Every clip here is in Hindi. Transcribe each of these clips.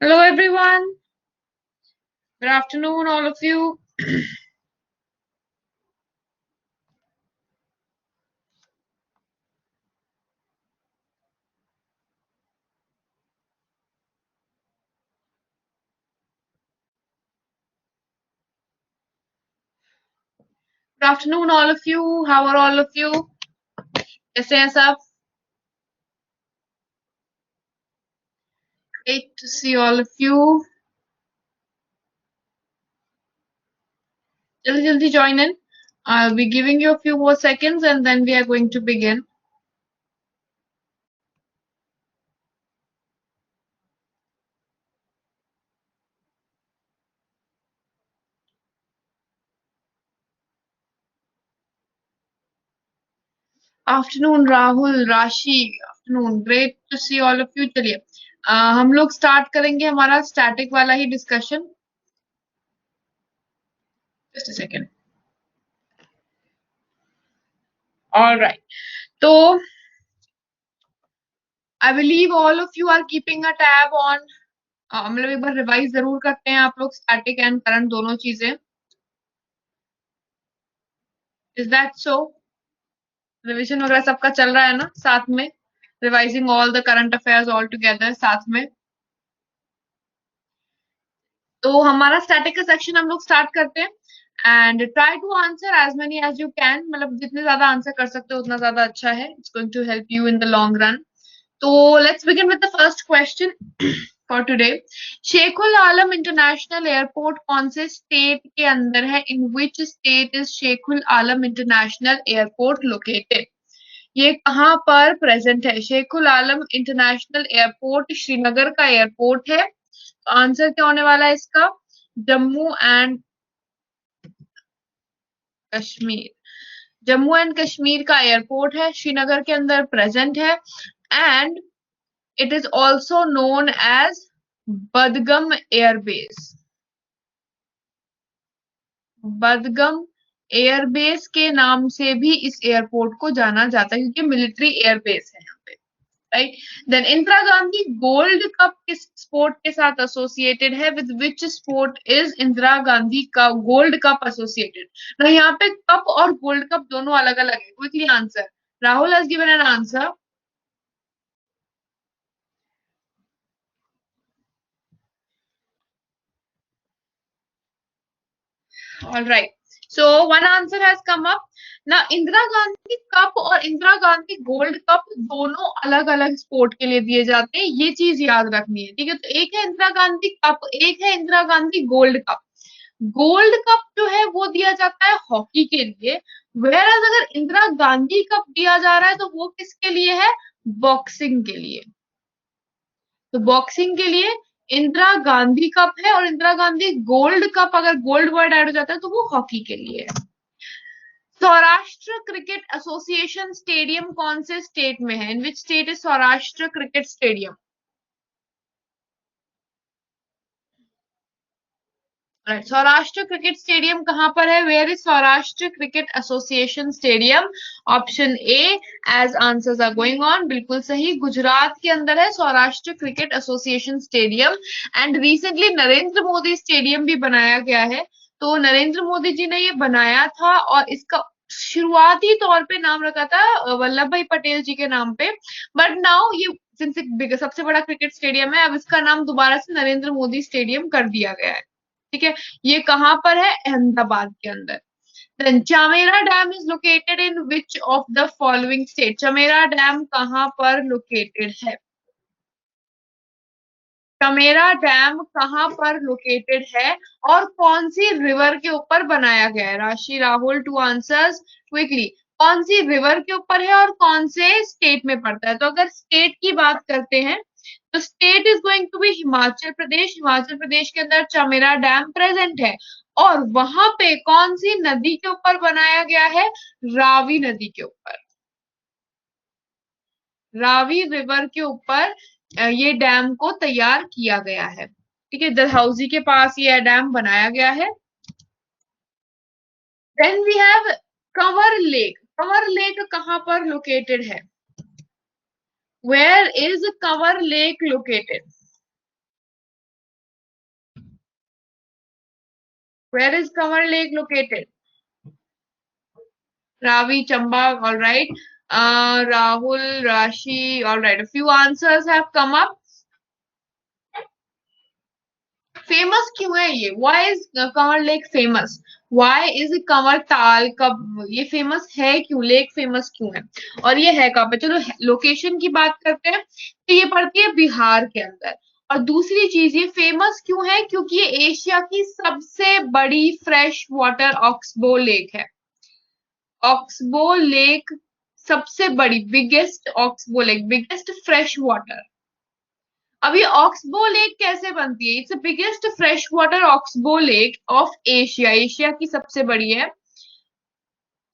Hello, everyone. Good afternoon, all of you. Good afternoon, all of you. How are all of you? कैसे हैं सब? Great to see all of you. Jaldi jaldi join in. I'll be giving you a few more seconds and then we are going to begin. Afternoon, Rahul, Rashi. Afternoon. Great to see all of you. चलिए हम लोग स्टार्ट करेंगे हमारा स्टैटिक वाला ही discussion. Just a second. All right. So I believe all of you are keeping a tab on. हम लोग एक बार रिवाइज जरूर करते हैं आप लोग स्टैटिक एंड करंट दोनों चीजें. Is that so? रिविजन वगैरह सबका चल रहा है ना साथ में? Revising all the current affairs all together साथ में. तो हमारा स्टैटिक का सेक्शन हम लोग स्टार्ट करते हैं and try to answer as many as you can. मतलब जितने ज्यादा आंसर कर सकते हो उतना ज्यादा अच्छा है. It's going to help you in the long run. तो let's begin with the first question for today. Sheikhul Alam international airport कौन से स्टेट के अंदर है? In which state is Sheikhul Alam international airport located? ये कहाँ पर प्रेजेंट है? शेखुल आलम इंटरनेशनल एयरपोर्ट श्रीनगर का एयरपोर्ट है. आंसर क्या होने वाला है इसका? जम्मू एंड कश्मीर. जम्मू एंड कश्मीर का एयरपोर्ट है, श्रीनगर के अंदर प्रेजेंट है and it is also known as Budgam airbase. Budgam airbase के नाम से भी इस एयरपोर्ट को जाना जाता है क्योंकि मिलिट्री एयरबेस है यहाँ पे. Right. Then Indira Gandhi gold cup किस स्पोर्ट के साथ एसोसिएटेड है? With which sport is Indira Gandhi का गोल्ड कप एसोसिएटेड? ना यहाँ पे कप और गोल्ड कप दोनों अलग अलग है. Quickly answer. Rahul has given an answer. All right. So one answer has come up. ना इंदिरा गांधी कप और इंदिरा गांधी गोल्ड कप दोनों अलग अलग स्पोर्ट के लिए दिए जाते हैं. ये चीज याद रखनी है. ठीक है. तो एक है इंदिरा गांधी कप, एक है Indira Gandhi gold cup. Gold cup जो है वो दिया जाता है हॉकी के लिए. वेयरएज अगर इंदिरा गांधी कप दिया जा रहा है तो वो किसके लिए है? बॉक्सिंग के लिए. तो बॉक्सिंग के लिए इंदिरा गांधी कप है और इंदिरा गांधी गोल्ड कप अगर गोल्ड वर्ड ऐड हो जाता है तो वो हॉकी के लिए है. सौराष्ट्र क्रिकेट एसोसिएशन स्टेडियम कौन से स्टेट में है? In which state is Saurashtra cricket stadium? Right. Saurashtra cricket stadium कहां पर है? Where is Saurashtra cricket association stadium? Option A as answers are going on. बिल्कुल सही. गुजरात के अंदर है Saurashtra cricket association stadium and recently Narendra Modi stadium भी बनाया गया है. तो नरेंद्र मोदी जी ने ये बनाया था और इसका शुरुआती तौर पे नाम रखा था वल्लभ भाई पटेल जी के नाम पे. बट नाउ ये सिंस सबसे बड़ा क्रिकेट स्टेडियम है अब इसका नाम दोबारा से नरेंद्र मोदी स्टेडियम कर दिया गया है. ठीक है. ये कहां पर है? अहमदाबाद के अंदर. Then Chamera dam is located in which of the following state? Chamera dam कहां पर लोकेटेड है? चामेरा डैम कहां पर लोकेटेड है और कौन सी रिवर के ऊपर बनाया गया है? राशि, राहुल, टू आंसर्स क्विकली. कौन सी रिवर के ऊपर है और कौन से स्टेट में पड़ता है? तो अगर स्टेट की बात करते हैं तो state is going to be Himachal Pradesh. Himachal Pradesh के अंदर चामेरा डैम प्रेजेंट है और वहां पे कौन सी नदी के ऊपर बनाया गया है? रावी नदी के ऊपर. रावी रिवर के ऊपर ये डैम को तैयार किया गया है. ठीक है. डलहौजी के पास ये डैम बनाया गया है. Then we have Kanwar lake. Kanwar lake कहां पर लोकेटेड है? Where is Kanwar lake located? Where is Kanwar Lake located? Ravi, Chamba, all right. Rahul, Rashi, all right. A few answers have come up. Famous क्यों है ये? Why is Kanwar lake famous? Why is Kanwar Tal कब ये फेमस है? क्यों लेक फेमस क्यों है? और ये है कहाँ पे? चलो लोकेशन की बात करते हैं, तो ये पड़ती है बिहार के अंदर। और दूसरी चीज, ये फेमस क्यों है? क्योंकि ये एशिया की सबसे बड़ी फ्रेश वाटर ऑक्सबो लेक है। ऑक्सबो लेक सबसे बड़ी, biggest oxbow lake, biggest fresh water. अब ये ऑक्सबो लेक कैसे बनती है? It's biggest fresh water oxbow lake of Asia, Asia की सबसे बड़ी है,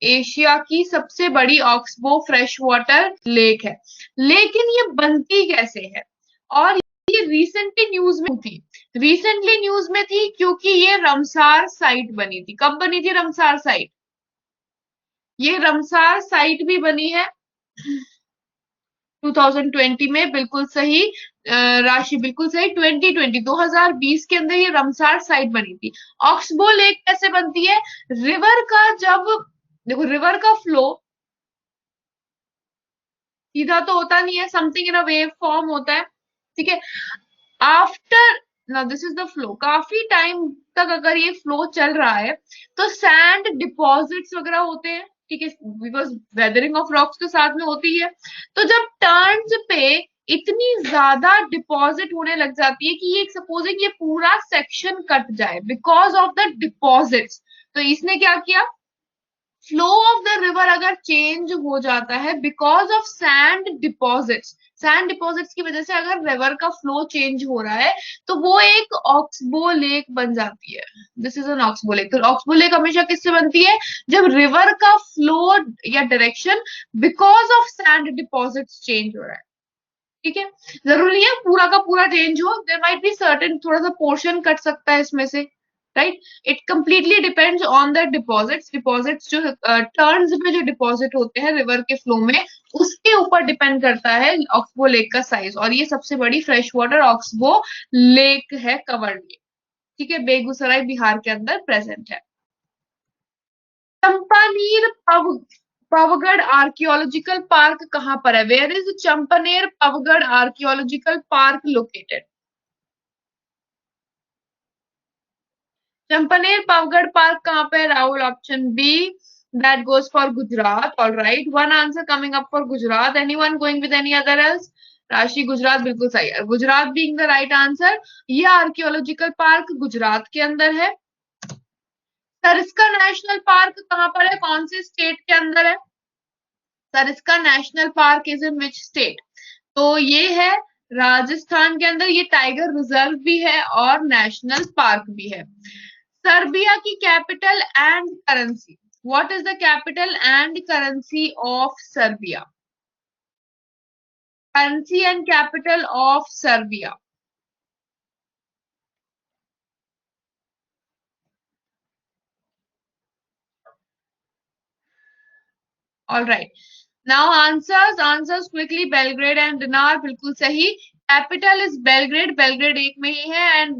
एशिया की सबसे बड़ी ऑक्सबो फ्रेश वाटर लेक है। लेकिन ये बनती कैसे है? और ये रिसेंटली न्यूज में थी, रिसेंटली न्यूज में थी क्योंकि ये रमसार साइट बनी थी। कब बनी थी रमसार साइट? ये रमसार साइट भी बनी है 2020 में, बिल्कुल सही राशि, बिल्कुल सही। 2020 के अंदर ये रमसार साइट बनी थी। ऑक्सबो लेक कैसे बनती है? रिवर का जब, देखो रिवर का फ्लो सीधा तो होता नहीं है, something in a wave form होता है, ठीक है। After, now this is the flow, काफी टाइम तक अगर ये फ्लो चल रहा है तो सैंड डिपॉजिट्स वगैरह होते हैं, ठीक है, बिकॉज वेदरिंग ऑफ रॉक्स तो साथ में होती है। तो जब टर्न्स पे इतनी ज्यादा डिपॉजिट होने लग जाती है कि ये सपोजिंग ये पूरा सेक्शन कट जाए बिकॉज ऑफ द डिपॉजिट्स, तो इसने क्या किया? फ्लो ऑफ द रिवर अगर चेंज हो जाता है because of sand deposits, sand deposits की वजह से अगर रिवर का फ्लो चेंज हो रहा है तो वो एक ऑक्सबो लेक बन जाती है। This is an oxbow lake. तो ऑक्सबो लेक हमेशा किससे बनती है? जब रिवर का फ्लो या direction because of sand deposits change हो रहा है, ठीक है। जरूरी नहीं है पूरा का पूरा चेंज हो, देयर माइट बी सर्टेन थोड़ा सा पोर्शन कट सकता है इसमें से, right. It completely depends on the deposits, deposits जो टर्न्स में जो डिपॉजिट होते हैं रिवर के फ्लो में, उसके ऊपर डिपेंड करता है ऑक्सबो लेक का साइज। और ये सबसे बड़ी फ्रेश वाटर ऑक्सबो लेक है, कवर लेक, ठीक है, बेगूसराय बिहार के अंदर प्रेजेंट है। चंपानेर पवगढ़ आर्कियोलॉजिकल पार्क कहाँ पर है? Where is Champaner Pavagadh archaeological park located? Champaner Pavagadh park कहाँ पे है Rahul? Option B, that goes for Gujarat. All right, one answer coming up for Gujarat. Anyone going with any other else? राशि गुजरात बिल्कुल सही है, Gujarat being the right answer. ये आर्कियोलॉजिकल पार्क गुजरात के अंदर है। सरिस्का नेशनल पार्क कहाँ पर है? कौन से स्टेट के अंदर है? Sariska national park is in which state? तो ये है राजस्थान के अंदर। ये टाइगर रिजर्व भी है और नेशनल पार्क भी है। सर्बिया की capital and currency, what is the capital and currency of Serbia? Currency and capital of Serbia. All right, now answers quickly. Belgrade and dinar, बिल्कुल सही। कैपिटल इज बेलग्रेड, बेलग्रेड एक में ही है, and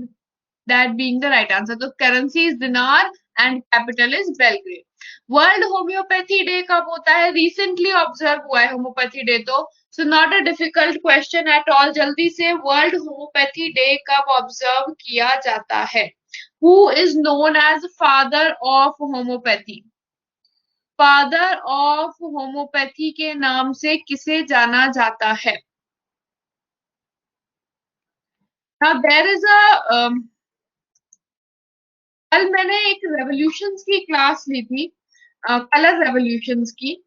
that being the right answer. तो करेंसी इज दिनार and capital is Belgrade. World homeopathy day कब होता है? रिसेंटली ऑब्जर्व हुआ है होम्योपैथी डे, तो so not a difficult question at all. जल्दी से, वर्ल्ड होम्योपैथी डे कब ऑब्जर्व किया जाता है? Who is known as father of homeopathy? Father of homeopathy के नाम से किसे जाना जाता है? Now there is a कल मैंने एक रेवोल्यूशंस की क्लास ली थी, कलर रेवोल्यूशंस की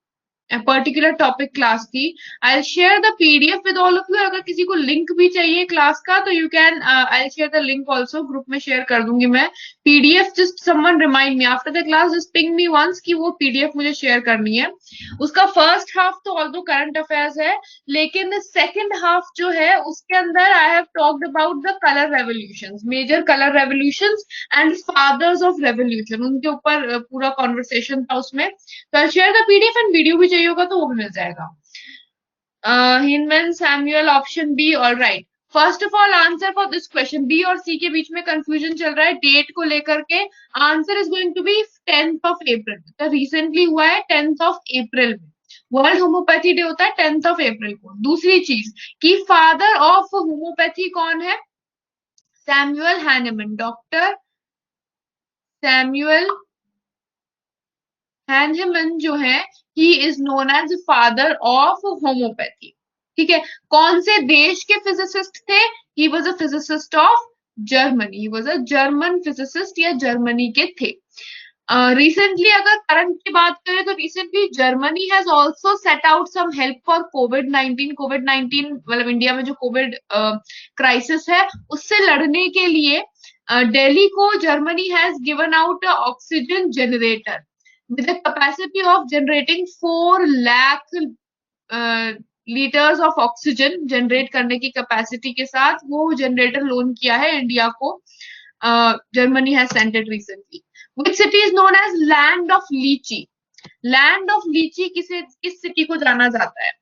पर्टिकुलर टॉपिक क्लास थी। I share the PDF with all of you. अगर किसी को लिंक भी चाहिए क्लास का तो you can, I share the link also, group में शेयर कर दूंगी मैं PDF. Just someone remind me after the class, just ping me once कि वो पीडीएफ मुझे शेयर करनी है। उसका फर्स्ट हाफ तो ऑल्दो करंट अफेयर्स है, लेकिन सेकेंड हाफ जो है उसके अंदर I have talked about the colour revolutions, major colour revolutions and fathers of revolution, उनके ऊपर पूरा कॉन्वर्सेशन था उसमें। तो I share the PDF and video भी चाहिए होगा तो वो भी मिल जाएगा। Hahnemann Samuel, option B, all right. First of all answer for this question, B और सी के बीच में कंफ्यूजन चल रहा है डेट को लेकर के। Answer is going to be 10th of April, तो रिसेंटली हुआ है 10th ऑफ अप्रैल में। वर्ल्ड होम्योपैथी डे होता है 10th ऑफ अप्रैल को। दूसरी चीज कि फादर ऑफ होम्योपैथी कौन है? Samuel Hahnemann, doctor Samuel Hahnemann जो है, he is known as father of homeopathy. ठीक है, कौन से देश के फिजिसिस्ट थे? He was a physicist of Germany, he was a German physicist, या जर्मनी के थे। रिसेंटली अगर करंट की बात करें तो recently Germany has also set out some help for कोविड-19। कोविड-19 मतलब इंडिया में जो कोविड क्राइसिस है उससे लड़ने के लिए दिल्ली को Germany has given out oxygen generator with a capacity of generating 4 lakh litres of oxygen generate करने की कैपेसिटी के साथ वो जनरेटर लोन किया है इंडिया को। Germany has sent it recently. Which city is known as land of lychee? Land of लीची किस सिटी को जाना जाता है?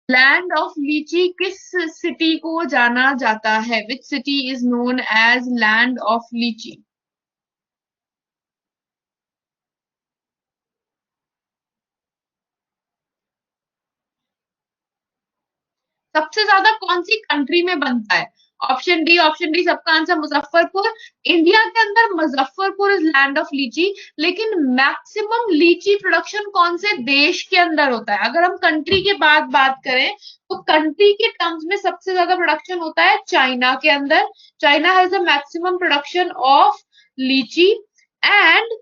लैंड ऑफ लीची किस सिटी को जाना जाता है? Which city is known as land of litchi? सबसे ज्यादा कौन सी कंट्री में बनता है? ऑप्शन डी सबका आंसर मुजफ्फरपुर। इंडिया के अंदर मुजफ्फरपुर इज लैंड ऑफ लीची, लेकिन मैक्सिमम लीची प्रोडक्शन कौन से देश के अंदर होता है? अगर हम कंट्री के बाद बात करें तो कंट्री के टर्म्स में सबसे ज्यादा प्रोडक्शन होता है चाइना के अंदर। China has the maximum production of litchi. And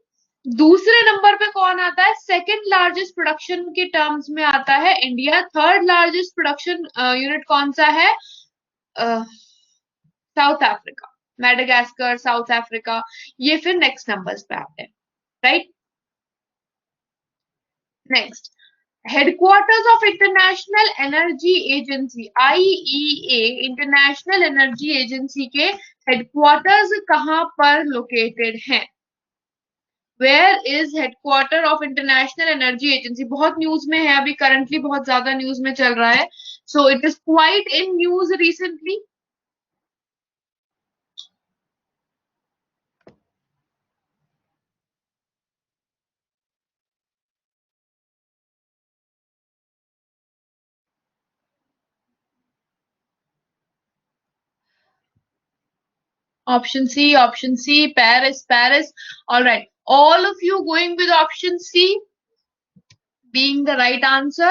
दूसरे नंबर पे कौन आता है? सेकंड लार्जेस्ट प्रोडक्शन के टर्म्स में आता है India. Third largest production unit कौन सा है? South Africa, Madagascar, South Africa, ये फिर नेक्स्ट नंबर्स पे आते हैं, right. Next, headquarters of International Energy Agency IEA, International Energy Agency के हेडक्वार्टर्स कहां पर लोकेटेड हैं? Where is headquarter of International Energy agency? बहुत न्यूज में है अभी, करंटली बहुत ज्यादा न्यूज में चल रहा है। So it is quite in news recently. option C, Paris, Paris. All right, all of you going with option C being the right answer.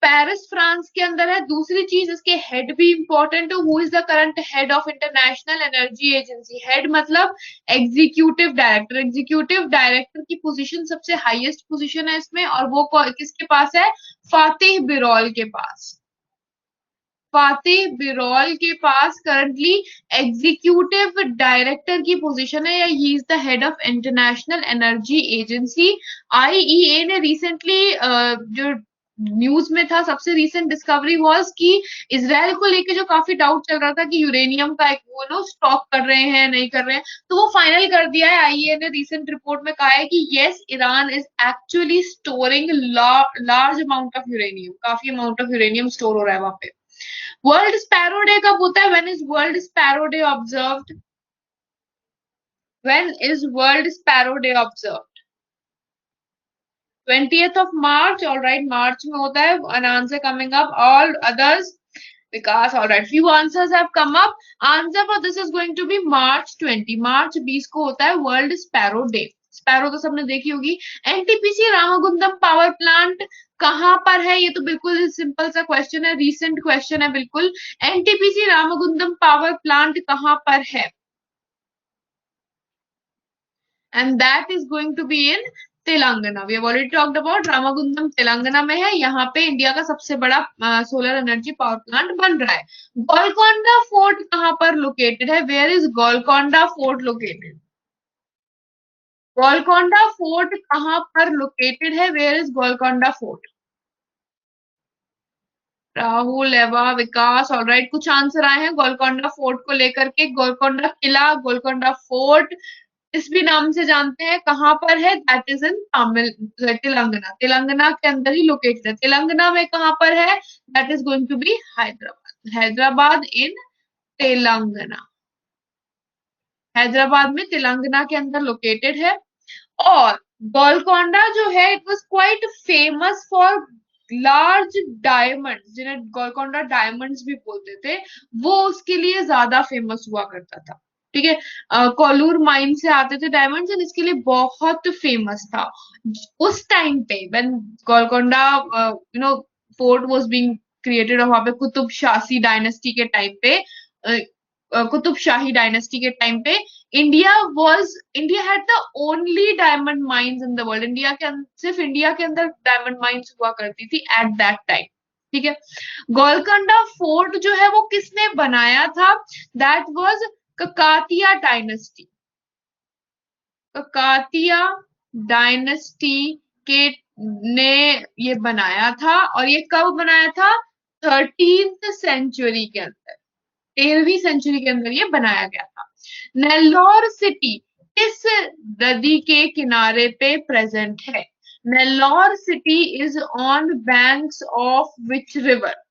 Paris France के अंदर है। दूसरी चीज, इसके हेड भी इंपॉर्टेंट है। Who is the current head of International Energy agency? Head मतलब एग्जीक्यूटिव डायरेक्टर। एग्जीक्यूटिव डायरेक्टर की पोजीशन सबसे हाईएस्ट पोजीशन है इसमें, और वो किसके पास है? फातिह बिरोल के पास। फातिह बिरोल के पास करंटली एग्जीक्यूटिव डायरेक्टर की पोजीशन है, या he is the head of International Energy Agency. IEA ने रिसेंटली जो न्यूज में था, सबसे रिसेंट डिस्कवरी वाज कि इसराइल को लेके जो काफी डाउट चल रहा था कि यूरेनियम का एक वो नो स्टॉक कर रहे हैं नहीं कर रहे हैं, तो वो फाइनल कर दिया है। आईईए ने रिसेंट रिपोर्ट में कहा है कि yes, Iran is actually storing large amount of uranium, काफी अमाउंट ऑफ यूरेनियम स्टोर हो रहा है वहां पे। वर्ल्ड स्पैरो डे कब होता है? When is world sparrow day observed? When is world sparrow day observed? 20th of March. All right, March में होता है। An answer coming up. All others, Vikas. All right, few answers have come up. Answer for this is going to be March 20. March 20 को होता है वर्ल्ड स्पैरो डे। स्पैरो तो सबने देखी होगी। एनटीपीसी रामागुंडम पावर प्लांट कहां पर है? ये तो बिल्कुल सिंपल सा क्वेश्चन है, रिसेंट क्वेश्चन है बिल्कुल। एनटीपीसी रामागुंडम पावर प्लांट कहां पर है? And that is going to be in Telangana. We have already talked about Ramagundam Telangana में है। यहाँ पे इंडिया का सबसे बड़ा सोलर एनर्जी पावर प्लांट बन रहा है। गोलकोंडा फोर्ट कहां पर लोकेटेड है? Where is Golconda fort located? Golconda fort कहां पर लोकेटेड है? Where is Golconda fort? Rahul, Ava, Vikas. Alright, कुछ आंसर आए हैं गोलकोंडा फोर्ट को लेकर के। गोलकोंडा किला, गोलकोंडा फोर्ट, इस भी नाम से जानते हैं, कहाँ पर है, that is in Telangana. Telangana के अंदर ही लोकेटेड है। तेलंगाना में कहाँ पर है, that is going to be Hyderabad. Hyderabad in Telangana, Hyderabad में तेलंगाना के अंदर लोकेटेड है। और गोलकोंडा जो है, it was quite famous for large diamonds, जिन्हें गोलकोंडा डायमंड्स भी बोलते थे, वो उसके लिए ज्यादा फेमस हुआ करता था। ठीक है, कोलूर माइन से आते थे डायमंड्स, एंड इसके लिए बहुत फेमस था उस टाइम पे, when Golconda fort was being created. और वहां पे कुतुब शाही डायनेस्टी के टाइम पे, कुतुब शाही डायनेस्टी के टाइम पे, India had the only diamond mines in the world. सिर्फ इंडिया के अंदर डायमंड माइंस हुआ करती थी एट दैट टाइम। ठीक है, गोलकोंडा फोर्ट जो है वो किसने बनाया था, दैट वाज ककातिया डायनेस्टी। ककातिया डायनेस्टी के ने ये बनाया था, और ये कब बनाया था, 13th सेंचुरी के अंदर, 13वीं सेंचुरी के अंदर ये बनाया गया था। नेल्लौर सिटी किस नदी के किनारे पे प्रेजेंट है, Nellore city is on banks of which river.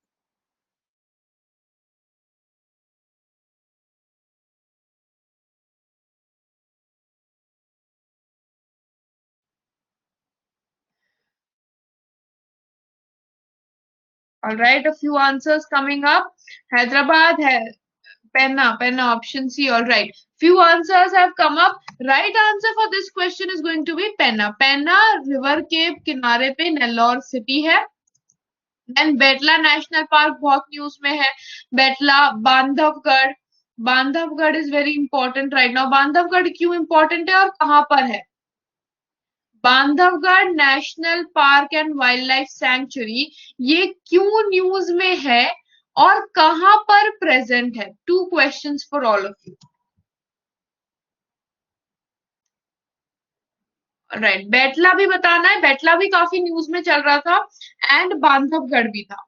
All right, a few answers coming up. Hyderabad है, Penna option C. All right. Few answers have come up. Right answer for this question is going to be Penna. Penna river के किनारे पे नेल्लौर सिटी है। देन बेटला नेशनल पार्क बहुत न्यूज में है। Betla, Bandhavgarh, Bandhavgarh is very important right now. Bandhavgarh क्यों इंपॉर्टेंट है और कहाँ पर है? Bandhavgarh national park and wildlife sanctuary, ये क्यों न्यूज में है और कहां पर प्रेजेंट है? 2 questions for all of you. Right, Betla भी बताना है, बेटला भी काफी न्यूज में चल रहा था, एंड बांधवगढ़ भी था।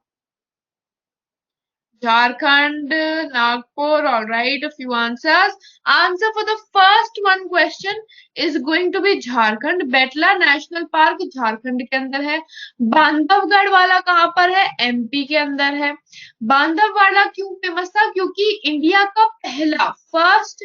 Jharkhand, Nagpur, all right, a few answers. Answer for the first one question is going to be Jharkhand. बेटला national park Jharkhand के अंदर है। बांधवगढ़ वाला कहाँ पर है? एमपी के अंदर है। बांधववाड़ा क्यों फेमस था? क्योंकि इंडिया का पहला first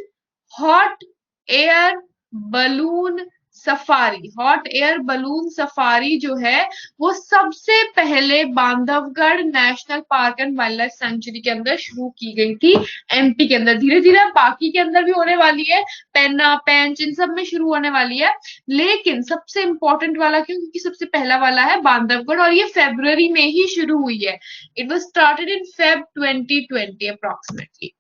hot air balloon safari, hot air balloon safari जो है वो सबसे पहले Bandhavgarh national park and wild life sanctuary के अंदर शुरू की गई थी, एमपी के अंदर। धीरे धीरे बाकी के अंदर भी होने वाली है, पेन्ना, पेंच, इन सब में शुरू होने वाली है, लेकिन सबसे इंपॉर्टेंट वाला क्यों? क्योंकि सबसे पहला वाला है बांधवगढ़, और ये फेब्रुवरी में ही शुरू हुई है। It was started in Feb 2020 approximately.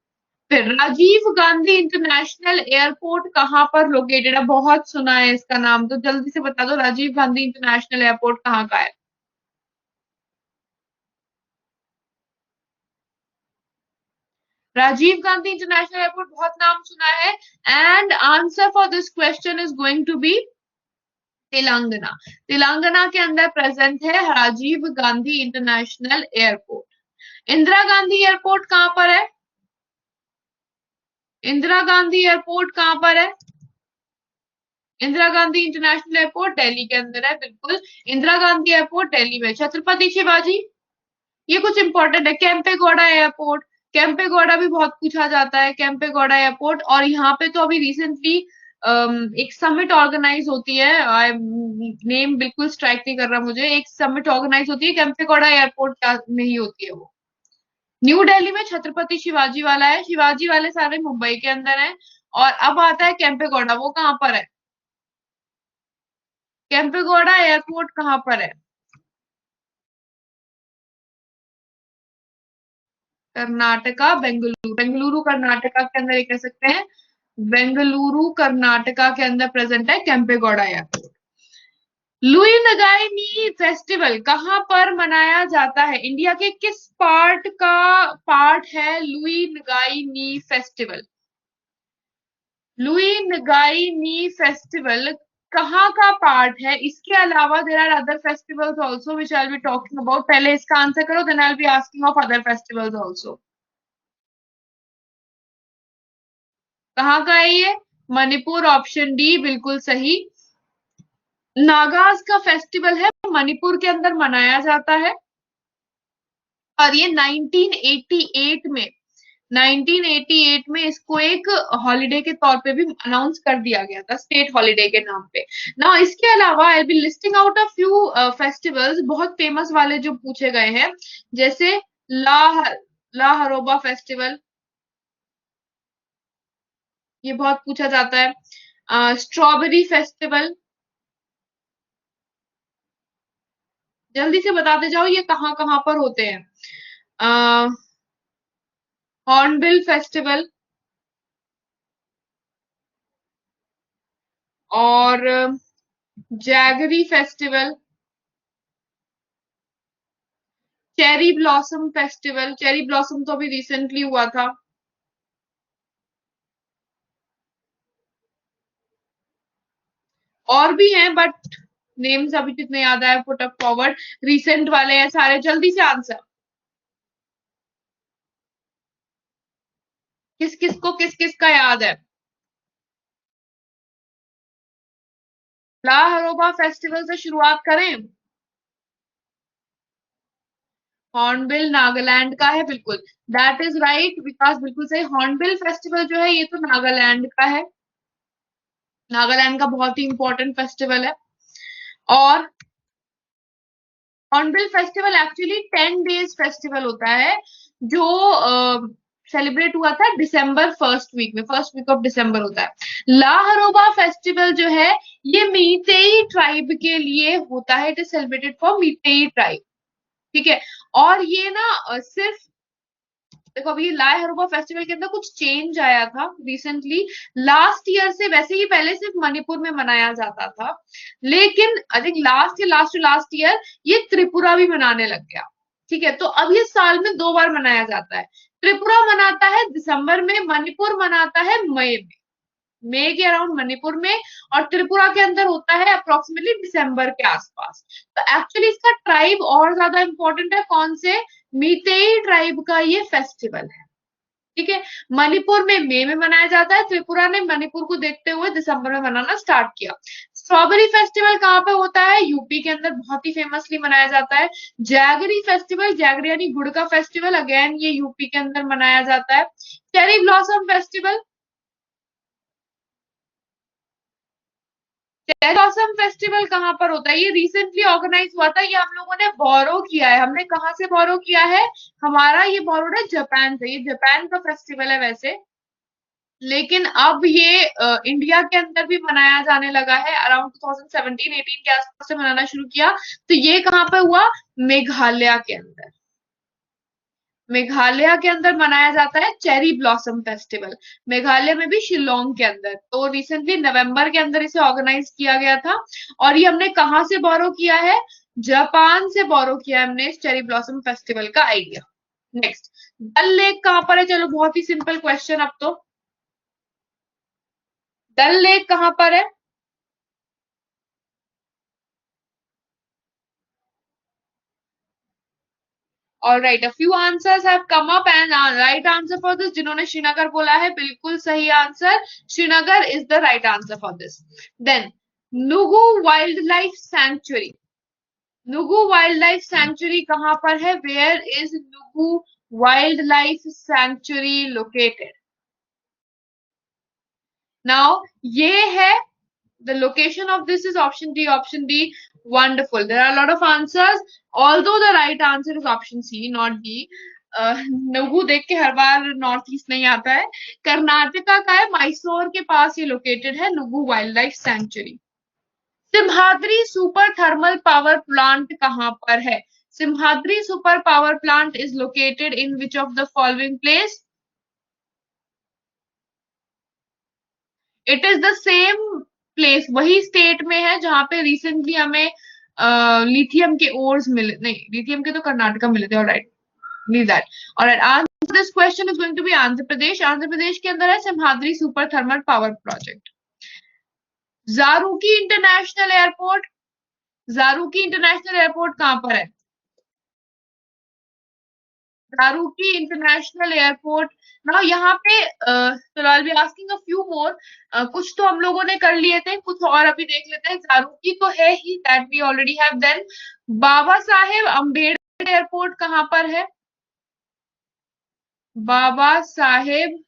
फिर राजीव गांधी इंटरनेशनल एयरपोर्ट कहाँ पर लोकेटेड है? बहुत सुना है इसका नाम, तो जल्दी से बता दो, राजीव गांधी इंटरनेशनल एयरपोर्ट कहाँ का है? राजीव गांधी इंटरनेशनल एयरपोर्ट बहुत नाम सुना है, and answer for this question is going to be Telangana. Telangana के अंदर प्रेजेंट है Rajiv Gandhi international airport. Indira Gandhi airport कहाँ पर है? इंदिरा गांधी एयरपोर्ट कहाँ पर है? इंदिरा गांधी इंटरनेशनल एयरपोर्ट दिल्ली के अंदर है, बिल्कुल। इंदिरा गांधी एयरपोर्ट दिल्ली में। छत्रपति शिवाजी, ये कुछ इंपॉर्टेंट है। केम्पेगौड़ा एयरपोर्ट, केम्पेगौड़ा भी बहुत पूछा जाता है, केम्पेगौड़ा एयरपोर्ट। और यहाँ पे तो अभी रिसेंटली एक समिट ऑर्गेनाइज होती है, नेम बिल्कुल स्ट्राइक नहीं कर रहा मुझे, एक समिट ऑर्गेनाइज होती है केम्पेगौड़ा एयरपोर्ट में ही होती है वो। न्यू दिल्ली में छत्रपति शिवाजी वाला है, शिवाजी वाले सारे मुंबई के अंदर है। और अब आता है केम्पेगौड़ा, वो कहाँ पर है? केम्पेगौड़ा एयरपोर्ट कहाँ पर है? कर्नाटका, बेंगलुरु, बेंगलुरु कर्नाटका के अंदर ये कह सकते हैं, बेंगलुरु कर्नाटका के अंदर प्रेजेंट है Kempegowda airport. Louis Ngai festival कहाँ पर मनाया जाता है? इंडिया के किस पार्ट है लुई नगाई फेस्टिवल? लुई नगाई फेस्टिवल कहाँ का पार्ट है? इसके अलावा there are other festivals also which I will be talking about. पहले इसका आंसर करो, then I will be asking of other festivals also. कहाँ का है ये? मणिपुर, ऑप्शन डी बिल्कुल सही। नागाज का फेस्टिवल है, मणिपुर के अंदर मनाया जाता है और ये 1988 में इसको एक हॉलिडे के तौर पे भी अनाउंस कर दिया गया था, स्टेट हॉलिडे के नाम पे ना। इसके अलावा I be listing out a few festivals बहुत फेमस वाले जो पूछे गए हैं, जैसे ला ला हरोबा फेस्टिवल, ये बहुत पूछा जाता है। स्ट्रॉबेरी फेस्टिवल, जल्दी से बताते जाओ ये कहाँ कहाँ पर होते हैं। हॉर्नबिल फेस्टिवल और jaggery festival, cherry blossom festival, cherry blossom तो अभी रिसेंटली हुआ था। और भी हैं बट नेम्स अभी कितने याद आए, पुट अप फॉरवर्ड, रिसेंट वाले हैं सारे, जल्दी से आंसर। किस किस को किस किस का याद है? ला हरोबा फेस्टिवल से शुरुआत करें। हॉर्नबिल नागालैंड का है, बिल्कुल दैट इज राइट विकास, बिल्कुल सही। हॉर्नबिल फेस्टिवल जो है ये तो नागालैंड का है, नागालैंड का बहुत ही इंपॉर्टेंट फेस्टिवल है। और hornbill festival actually 10 days festival होता है, जो सेलिब्रेट हुआ था दिसंबर फर्स्ट वीक ऑफ दिसंबर होता है। ला हरोबा फेस्टिवल जो है ये मीतेई ट्राइब के लिए होता है, it is celebrated for Meitei tribe, ठीक है। और ये ना सिर्फ देखो, अभी लाए हरोबा फेस्टिवल के अंदर कुछ चेंज आया था रिसेंटली, लास्ट ईयर से, वैसे ही पहले सिर्फ मणिपुर में मनाया जाता था, लेकिन आई थिंक लास्ट ईयर ये त्रिपुरा भी मनाने लग गया, ठीक है। तो अब ये साल में 2 बार मनाया जाता है, त्रिपुरा मनाता है दिसंबर में, मणिपुर मनाता है मई के अराउंड मणिपुर में, और त्रिपुरा के अंदर होता है अप्रोक्सीमेटली दिसंबर के आसपास। तो एक्चुअली इसका ट्राइब और ज्यादा इंपॉर्टेंट है, कौन से? मीतेई ट्राइब का ये फेस्टिवल है, ठीक है। मणिपुर में मई में मनाया जाता है, त्रिपुरा ने मणिपुर को देखते हुए दिसंबर में मनाना स्टार्ट किया। स्ट्रॉबेरी फेस्टिवल कहाँ पे होता है? यूपी के अंदर बहुत ही फेमसली मनाया जाता है। जैगरी फेस्टिवल, जैगरी यानी गुड़ का फेस्टिवल, अगेन ये यूपी के अंदर मनाया जाता है। Cherry blossom festival, cherry blossom festival कहाँ पर होता है? ये रिसेंटली ऑर्गेनाइज हुआ था, ये हम लोगों ने बोरो किया है। हमने कहाँ से बोरो किया है? हमारा ये बोरो है जापान से, ये जापान का फेस्टिवल है वैसे, लेकिन अब ये इंडिया के अंदर भी मनाया जाने लगा है, अराउंड 2017-18 के आसपास से मनाना शुरू किया। तो ये कहाँ पे हुआ? मेघालय के अंदर, मेघालय के अंदर मनाया जाता है चेरी ब्लॉसम फेस्टिवल, मेघालय में भी शिलोंग के अंदर। तो रिसेंटली नवंबर के अंदर इसे ऑर्गेनाइज किया गया था, और ये हमने कहाँ से बोरो किया है? जापान से बोरो किया है हमने इस चेरी ब्लॉसम फेस्टिवल का आइडिया। नेक्स्ट, डल लेक कहाँ पर है? चलो बहुत ही सिंपल क्वेश्चन अब तो, डल लेक कहाँ पर है? All right, a few answers have come up and right answer for this, जिन्होंने श्रीनगर बोला है बिल्कुल सही answer, Srinagar is the right answer for this. Then Nugu wildlife sanctuary, Nugu wildlife sanctuary कहाँ पर है? Where is Nugu wildlife sanctuary located? Now ये है, the location of this is option D, option D. Wonderful, there are a lot of answers, although the right answer is option C, not D. नुगु देख के हर बार नॉर्थ ईस्ट नहीं आता है, कर्नाटका का है, मैसूर के पास ये लोकेटेड है Nugu wildlife sanctuary. Simhadri super thermal power plant कहाँ पर है? Simhadri super power plant is located in which of the following place? It is the same place, वही स्टेट में है जहां पे रिसेंटली हमें लिथियम के ओर्स मिले, नहीं लिथियम के तो कर्नाटका मिले थे, alright leave that. Alright, answer this question is going to be Andhra Pradesh, Andhra Pradesh के अंदर है Simhadri super thermal power project. जारूकी इंटरनेशनल एयरपोर्ट, जारूकी इंटरनेशनल एयरपोर्ट कहां पर है? जारूकी इंटरनेशनल एयरपोर्ट। ना यहाँ पे चलो I be asking a few more. कुछ तो हम लोगों ने कर लिए थे, कुछ और अभी देख लेते हैं। जारूकी तो है ही, that we already have. Then Baba Saheb Ambedkar airport कहाँ पर है? बाबा साहेब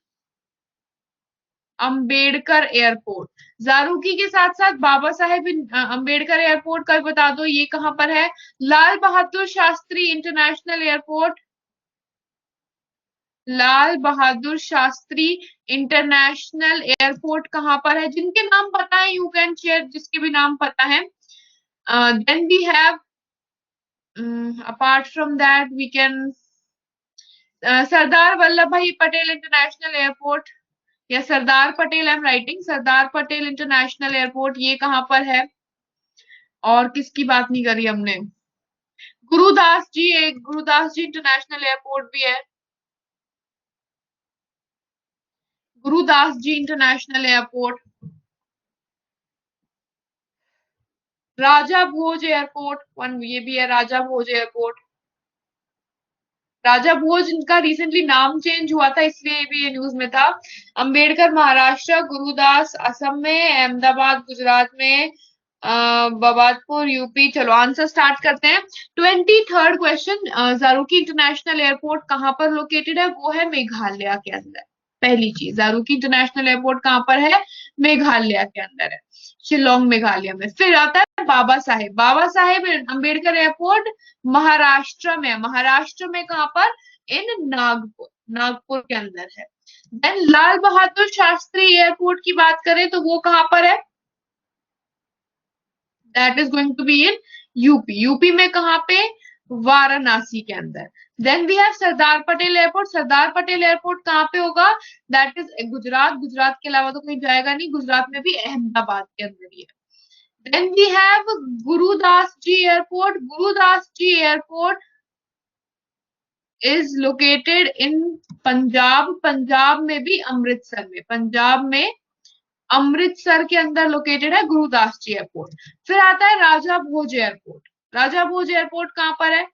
अंबेडकर एयरपोर्ट। जारूकी के साथ साथ बाबा साहेब अंबेडकर एयरपोर्ट का भी बता दो, ये कहाँ पर है? लाल बहादुर शास्त्री इंटरनेशनल एयरपोर्ट। लाल बहादुर शास्त्री इंटरनेशनल एयरपोर्ट कहाँ पर है? जिनके नाम पता है यू कैन शेयर, जिसके भी नाम पता है। Then we have apart from that we can Sardar Vallabhbhai Patel international airport, या Sardar Patel, I am writing Sardar Patel international airport, ये कहाँ पर है? और किसकी बात नहीं करी हमने? गुरुदास जी, एक गुरुदास जी इंटरनेशनल एयरपोर्ट भी है। गुरुदास जी इंटरनेशनल एयरपोर्ट। राजा भोज एयरपोर्ट वन, ये भी है राजा भोज एयरपोर्ट। राजा भोज इनका रिसेंटली नाम चेंज हुआ था, इसलिए भी ये न्यूज में था। अंबेडकर महाराष्ट्र, गुरुदास असम में, अहमदाबाद गुजरात में, बबादपुर यूपी। चलो आंसर स्टार्ट करते हैं। 23rd क्वेश्चन, जारूकी इंटरनेशनल एयरपोर्ट कहाँ पर लोकेटेड है? वो है मेघालय के अंदर। पहली चीज, जारूकी इंटरनेशनल एयरपोर्ट कहाँ पर है? मेघालय के अंदर है, शिलोंग मेघालय में। फिर आता है बाबा साहेब। बाबा साहेब अम्बेडकर एयरपोर्ट महाराष्ट्र में। महाराष्ट्र में कहाँ पर? इन नागपुर, नागपुर के अंदर है। देन लाल बहादुर शास्त्री एयरपोर्ट की बात करें तो वो कहाँ पर है? That is going to be in UP. UP में कहाँ पे? वाराणसी के अंदर। Then we have Sardar Patel airport. Sardar Patel airport कहाँ पे होगा? That is Gujarat. गुजरात के अलावा तो कहीं जाएगा नहीं, गुजरात में भी अहमदाबाद के अंदर ही है। Then we have Gurudas ji airport. Gurudas ji airport is located in Punjab. Punjab में भी अमृतसर में, पंजाब में अमृतसर के अंदर लोकेटेड है गुरुदास जी एयरपोर्ट। फिर आता है राजा भोज एयरपोर्ट। राजा भोज एयरपोर्ट कहाँ पर है?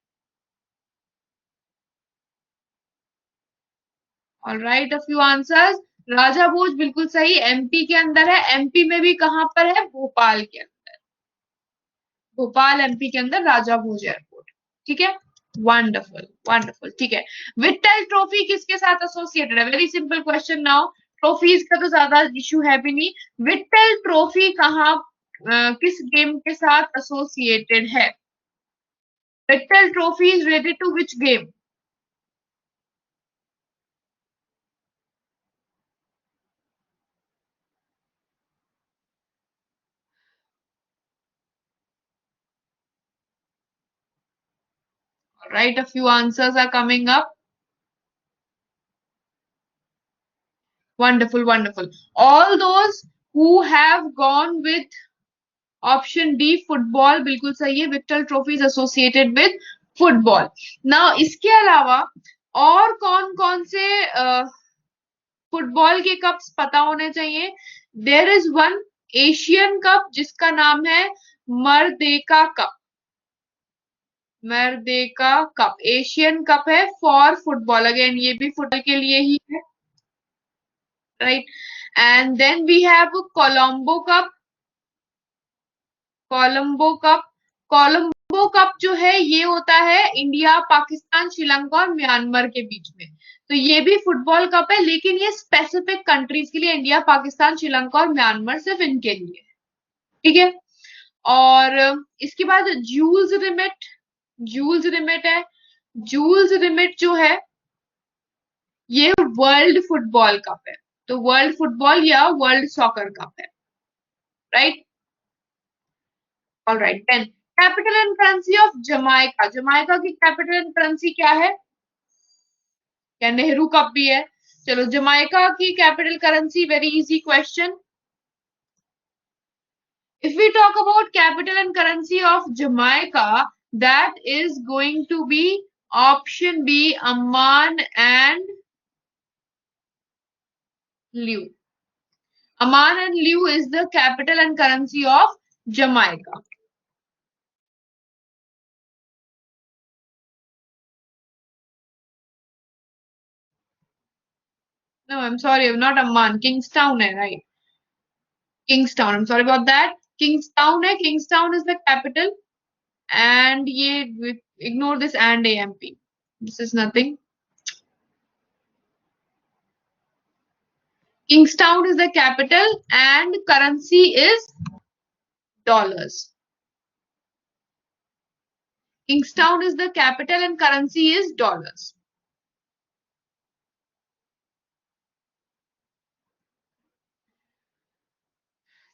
Alright, a few answers. Raja Bhoj बिल्कुल सही, एमपी के अंदर है। एमपी में भी कहाँ पर है? भोपाल के अंदर। भोपाल एमपी के अंदर राजा भोज एयरपोर्ट। ठीक है, वंडरफुल वंडरफुल। ठीक है, विक्टर ट्रॉफी किसके साथ एसोसिएटेड है? Very simple question now. Trophies का तो ज्यादा इशू है भी नहीं। विक्टर ट्रॉफी कहाँ किस गेम के साथ एसोसिएटेड है? Victor trophy is related to which game? Right, a few answers are coming up. Wonderful, wonderful. All those who have gone with option D, football, बिल्कुल सही है। Victor trophy is associated with football. Now इसके अलावा और कौन कौन से फुटबॉल के कप्स पता होने चाहिए? There is one Asian cup जिसका नाम है Merdeka cup. Merdeka cup Asian cup है फॉर फुटबॉल। अगेन ये भी फुटबॉल के लिए ही है, right. And then we have Colombo cup. Colombo cup, Colombo cup जो है ये होता है इंडिया, पाकिस्तान, श्रीलंका और म्यांमार के बीच में। तो ये भी फुटबॉल कप है, लेकिन ये स्पेसिफिक कंट्रीज के लिए, इंडिया, पाकिस्तान, श्रीलंका और म्यांमार सिर्फ इनके लिए। ठीक है, और इसके बाद जूल्स रिमिट। जूल्स रिमिट है। जूल्स रिमिट जो है ये वर्ल्ड फुटबॉल कप है। तो वर्ल्ड फुटबॉल या वर्ल्ड सॉकर कप है, right. Alright, then capital and currency of Jamaica. Jamaica की कैपिटल एंड करेंसी क्या है? क्या नेहरू कप भी है? चलो, जमाइका की capital currency, very easy question. If we talk about capital and currency of Jamaica, that is going to be option B, Amman and Liu. Amman and Liu is the capital and currency of Jamaica. No, I'm sorry, not Amman. Kingstown है, right? Kingstown. I'm sorry about that. Kingstown है. Kingstown is the capital. And ये ignore this and AMP. This is nothing. Kingstown is the capital and currency is dollars. Kingstown is the capital and currency is dollars.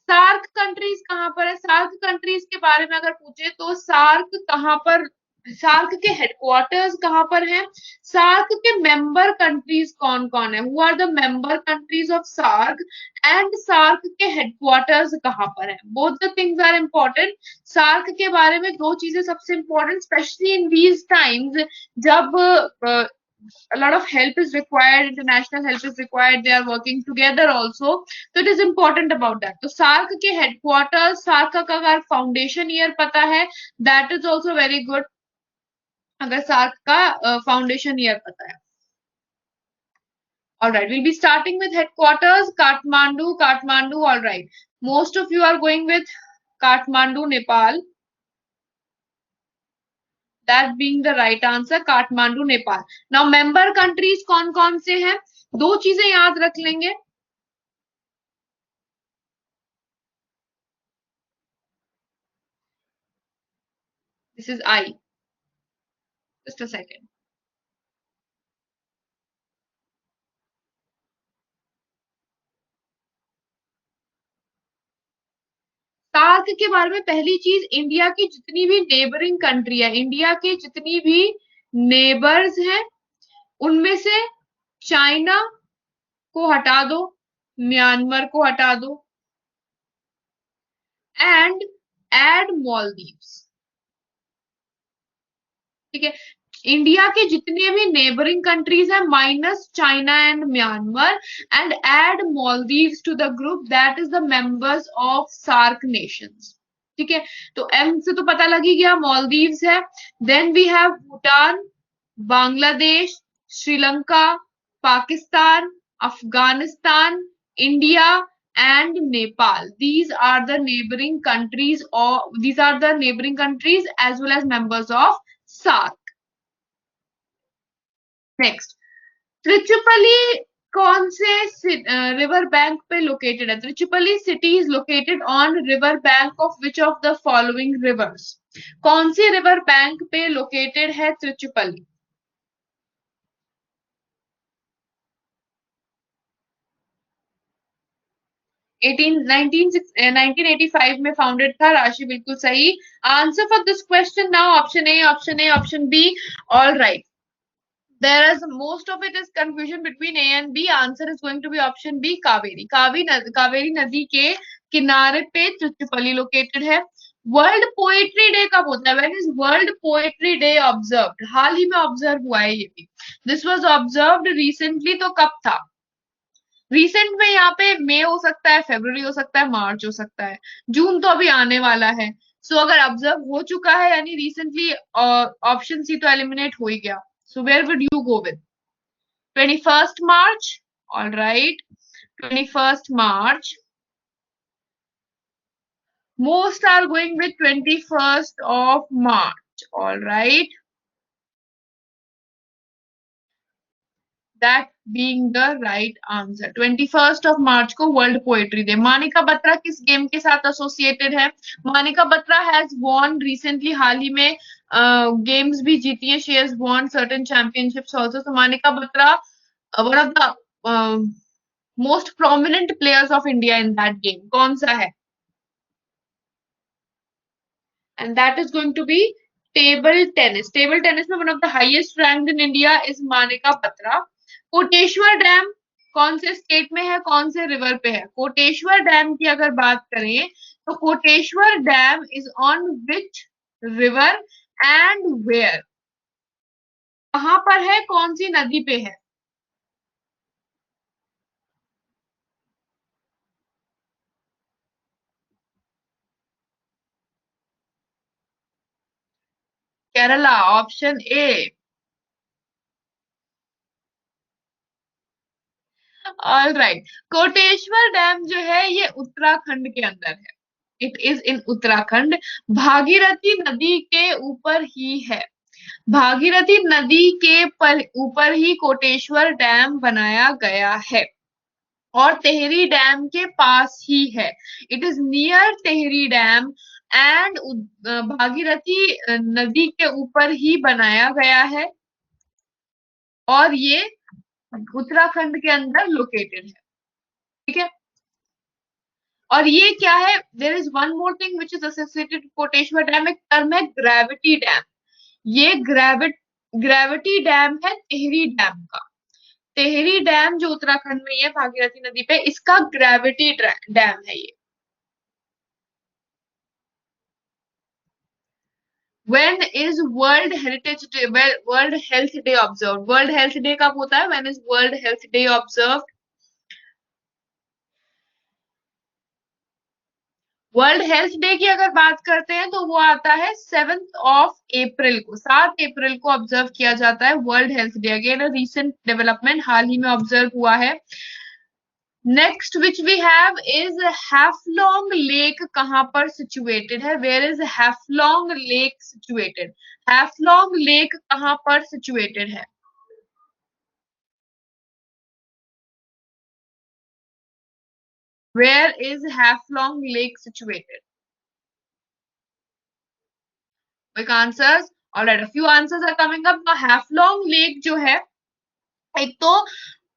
SAARC countries कहाँ पर है? सार्क कंट्रीज के बारे में अगर पूछे तो सार्क कहाँ पर, सार्क के हेडक्वार्टर्स कहाँ पर हैं? सार्क के मेंबर कंट्रीज कौन कौन है? Who are the member countries of SAARC? And SAARC के हेडक्वार्टर्स कहाँ पर है? Both the things are important. SAARC के बारे में दो चीजें सबसे important, specially in these times जब a lot of help is required, international help is required, they are working together also, so it is important about that. तो सार्क के हेडक्वार्टर्स, सार्क का अगर फाउंडेशन ईयर पता है, that is also very good, अगर सार्क का फाउंडेशन ईयर पता है. All right, we'll be starting with headquarters, Kathmandu. Kathmandu, all right. Most of you are going with Kathmandu, Nepal. That being the right answer, Kathmandu Nepal. Now member countries कौन कौन से हैं? दो चीजें याद रख लेंगे. This is I. Just a second. SAARC के बारे में पहली चीज, इंडिया की जितनी भी नेबरिंग कंट्री है, इंडिया के जितनी भी नेबर्स हैं, उनमें से चाइना को हटा दो, म्यांमार को हटा दो एंड एड मालदीव्स. ठीक है, इंडिया के जितने भी नेबरिंग कंट्रीज हैं minus China and Myanmar and add Maldives to the group, that is the members of SAARC nations. ठीक है, तो एम से तो पता लग ही गया, मालदीव्स है. Then we have Bhutan, Bangladesh, Sri Lanka, Pakistan, Afghanistan, India and Nepal. These are the neighboring countries, or these are the neighboring countries as well as members of SAARC. Next, Tiruchirappalli कौन से रिवर बैंक पे लोकेटेड है? Tiruchirappalli city is located on river bank of which of the following rivers? कौन सी रिवर बैंक पे लोकेटेड है त्रिचुपली? नाइनटीन 1985 में फाउंडेड था. राशि बिल्कुल सही. Answer for this question now option A, option A, option B. All right, there is most of it is confusion between A and B. Answer is going to be option B, Kaveri. Kaveri नदी के किनारे पे त्रिचुपली लोकेटेड है. वर्ल्ड पोएट्री डे कब होता है? When is world poetry day observed? हाल ही में ऑब्जर्व हुआ है ये भी. दिस वाज ऑब्जर्व्ड रिसेंटली, तो कब था? रिसेंट में यहाँ पे मई हो सकता है, फरवरी हो सकता है, मार्च हो सकता है, जून तो अभी आने वाला है. सो अगर ऑब्जर्व हो चुका है यानी रिसेंटली, ऑप्शन सी तो एलिमिनेट हो ही गया. So where would you go with? 21st March. All right. 21st March. Most are going with 21st of March. All right. That being the right answer. 21st of March को world poetry day. Manika Batra किस गेम के साथ एसोसिएटेड है? Manika Batra has won recently, हाल ही में गेम्स भी जीती है. She has won certain championships also. तो Manika Batra one of the most prominent players of India in that game. कौन सा है? And that is going to be table tennis. Table tennis में one of the highest ranked in India is Manika Batra. Koteshwar dam कौन से स्टेट में है, कौन से रिवर पे है? कोटेश्वर डैम की अगर बात करें तो Koteshwar dam is on which river and where? कहां पर है, कौन सी नदी पे है? Kerala, option A. All right, Koteshwar dam जो है ये उत्तराखंड के अंदर है, it is in Uttarakhand, Bhagirathi नदी के ऊपर ही है, भागीरथी नदी के पर ऊपर ही कोटेश्वर डैम बनाया गया है और टेहरी डैम के पास ही है, it is near Tehri dam and Bhagirathi नदी के ऊपर ही बनाया गया है और ये उत्तराखंड के अंदर लोकेटेड है, ठीक है। और ये क्या है, there is one more thing which is associated Koteshwar dam, एक टर्म है ग्रेविटी डैम, ये ग्रेविटी डैम है टिहरी डैम का, टिहरी डैम जो उत्तराखंड में है भागीरथी नदी पे, इसका ग्रेविटी डैम है ये। When is World Heritage Day, World Health Day observed? World Health Day कब होता है? When is World Health Day observed? World health day की अगर बात करते हैं तो वो आता है 7 अप्रैल को, 7 अप्रैल को ऑब्जर्व किया जाता है world health day. Again recent development, हाल ही में ऑब्जर्व हुआ है। Next which we have is Haflong lake, कहां पर सिचुएटेड है? Where is Haflong lake situated? Haflong lake कहां पर सिचुएटेड है? Where is Haflong lake situated? Quick answers, alright, a few answers are coming up. Haflong lake जो है, एक तो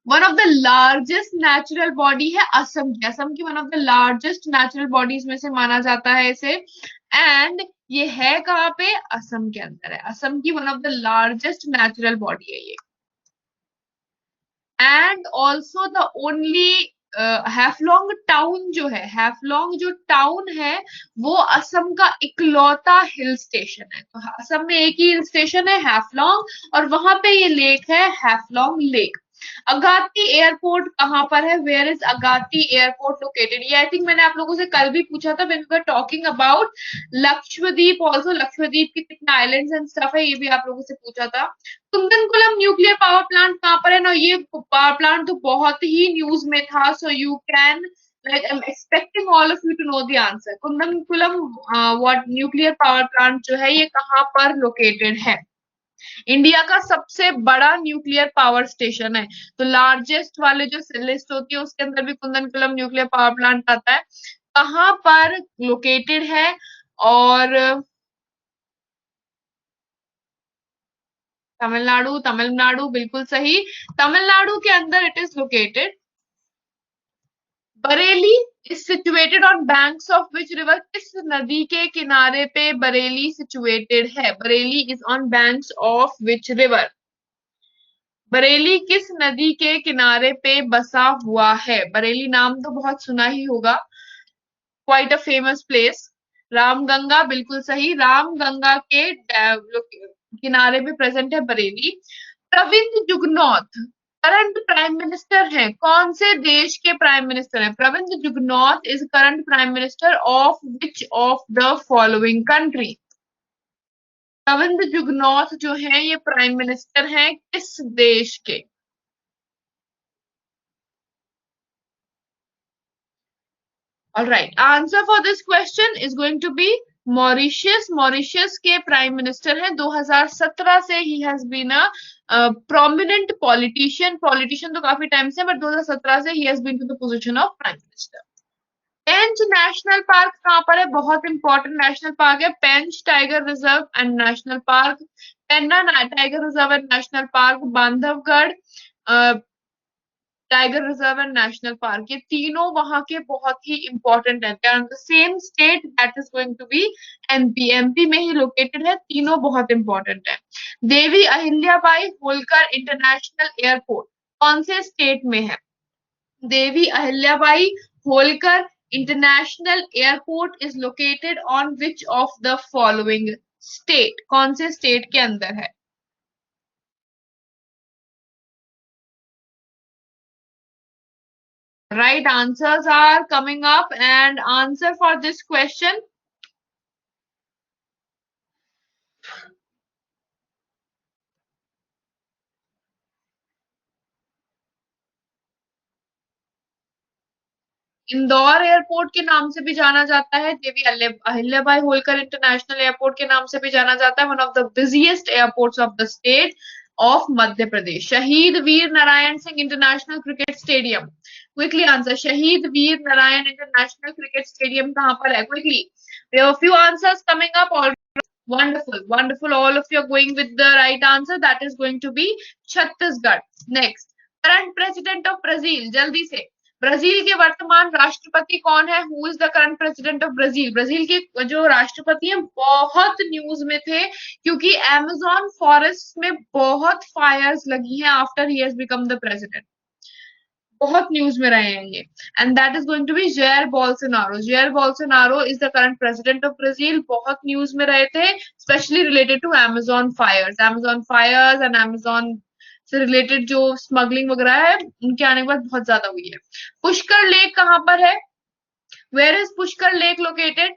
one of the largest natural body है असम की, असम की one of the largest natural bodies में से माना जाता है इसे, एंड ये है कहाँ पे? असम के अंदर है, असम की one of the largest natural body है ये, and also the only Haflong town जो है, हैफलॉन्ग जो टाउन है वो असम का इकलौता हिल स्टेशन है। तो असम में एक ही हिल स्टेशन है हैफलॉन्ग और वहां पे ये लेक है हैफलॉन्ग लेक। अगाती एयरपोर्ट कहाँ पर है? Where is Agatti airport located? ये आई थिंक मैंने आप लोगों से कल भी पूछा था, when we were talking about Lakshadweep also, Lakshadweep के कितने आइलैंड्स एंड स्टफ है, ये भी आप लोगों से पूछा था। कुंदनकुलम न्यूक्लियर पावर प्लांट कहाँ पर है ना? ये पावर प्लांट तो बहुत ही न्यूज में था, so you can, like I'm expecting all of you to know the answer. Kudankulam what nuclear power plant जो है ये कहाँ पर लोकेटेड है? इंडिया का सबसे बड़ा न्यूक्लियर पावर स्टेशन है, तो लार्जेस्ट वाले जो लिस्ट होती है उसके अंदर भी कुंदनकुलम न्यूक्लियर पावर प्लांट आता है। कहाँ पर लोकेटेड है? और तमिलनाडु, तमिलनाडु बिल्कुल सही, तमिलनाडु के अंदर it is located. Bareilly is situated on banks of which river? किस नदी के किनारे पे बरेली सिचुएटेड है? Bareilly is on banks of which river? Bareilly किस नदी के किनारे पे बसा हुआ है? बरेली नाम तो बहुत सुना ही होगा, quite a famous place. Ramganga बिल्कुल सही, रामगंगा के किनारे पे प्रेजेंट है Bareilly. Pravind Jugnauth current prime minister हैं, कौन से देश के प्राइम मिनिस्टर हैं? Pravind Jugnauth is current prime minister of which of the following country? Pravind Jugnauth जो है ये प्राइम मिनिस्टर हैं किस देश के? All right. Answer for this question is going to be Mauritius. Mauritius के प्राइम मिनिस्टर हैं 2017 से, ही has been a prominent politician, politician तो काफी टाइम से, बट 2017 से ही has been to the position of prime minister. Pench national park कहाँ पर है? बहुत इंपॉर्टेंट नेशनल पार्क है, Pench tiger reserve and national park, Panna tiger reserve and national park, Bandhavgarh tiger reserve and national park, ये तीनों वहां के बहुत ही इंपॉर्टेंट है। The same state that is going to be MP, MP में ही लोकेटेड है, तीनों बहुत इंपॉर्टेंट है। देवी अहिल्याबाई होलकर इंटरनेशनल एयरपोर्ट कौन से स्टेट में है? Devi Ahilyabai Holkar international airport is located on which of the following state? कौन से स्टेट के अंदर है? Right answers are coming up, and answer for this question Indore airport के नाम से भी जाना जाता है, देवी अहिल्याबाई होलकर इंटरनेशनल एयरपोर्ट के नाम से भी जाना जाता है, one of the busiest airports of the state of Madhya Pradesh. Shaheed Veer Narayan Singh international cricket stadium, quickly answer, Shaheed Veer Narayan international cricket stadium कहां पर है? Quickly, there are few answers coming up. All wonderful, wonderful, all of you are going with the right answer, that is going to be Chhattisgarh. Next, current president of Brazil, जल्दी से, ब्राजील के वर्तमान राष्ट्रपति कौन है? Who is the current president of Brazil? Brazil के जो राष्ट्रपति हैं बहुत न्यूज में थे क्योंकि अमेज़न फॉरेस्ट में बहुत फायर्स लगी हैं after he has become the president, बहुत न्यूज में रहे हैं ये, and that is going to be Jair Bolsonaro. Jair Bolsonaro is the current president of Brazil, बहुत न्यूज में रहे थे specially related to Amazon fires and Amazon से रिलेटेड जो स्मगलिंग वगैरह है उनके आने के बाद बहुत ज्यादा हुई है। पुष्कर लेक कहां पर है? Where is Pushkar lake located?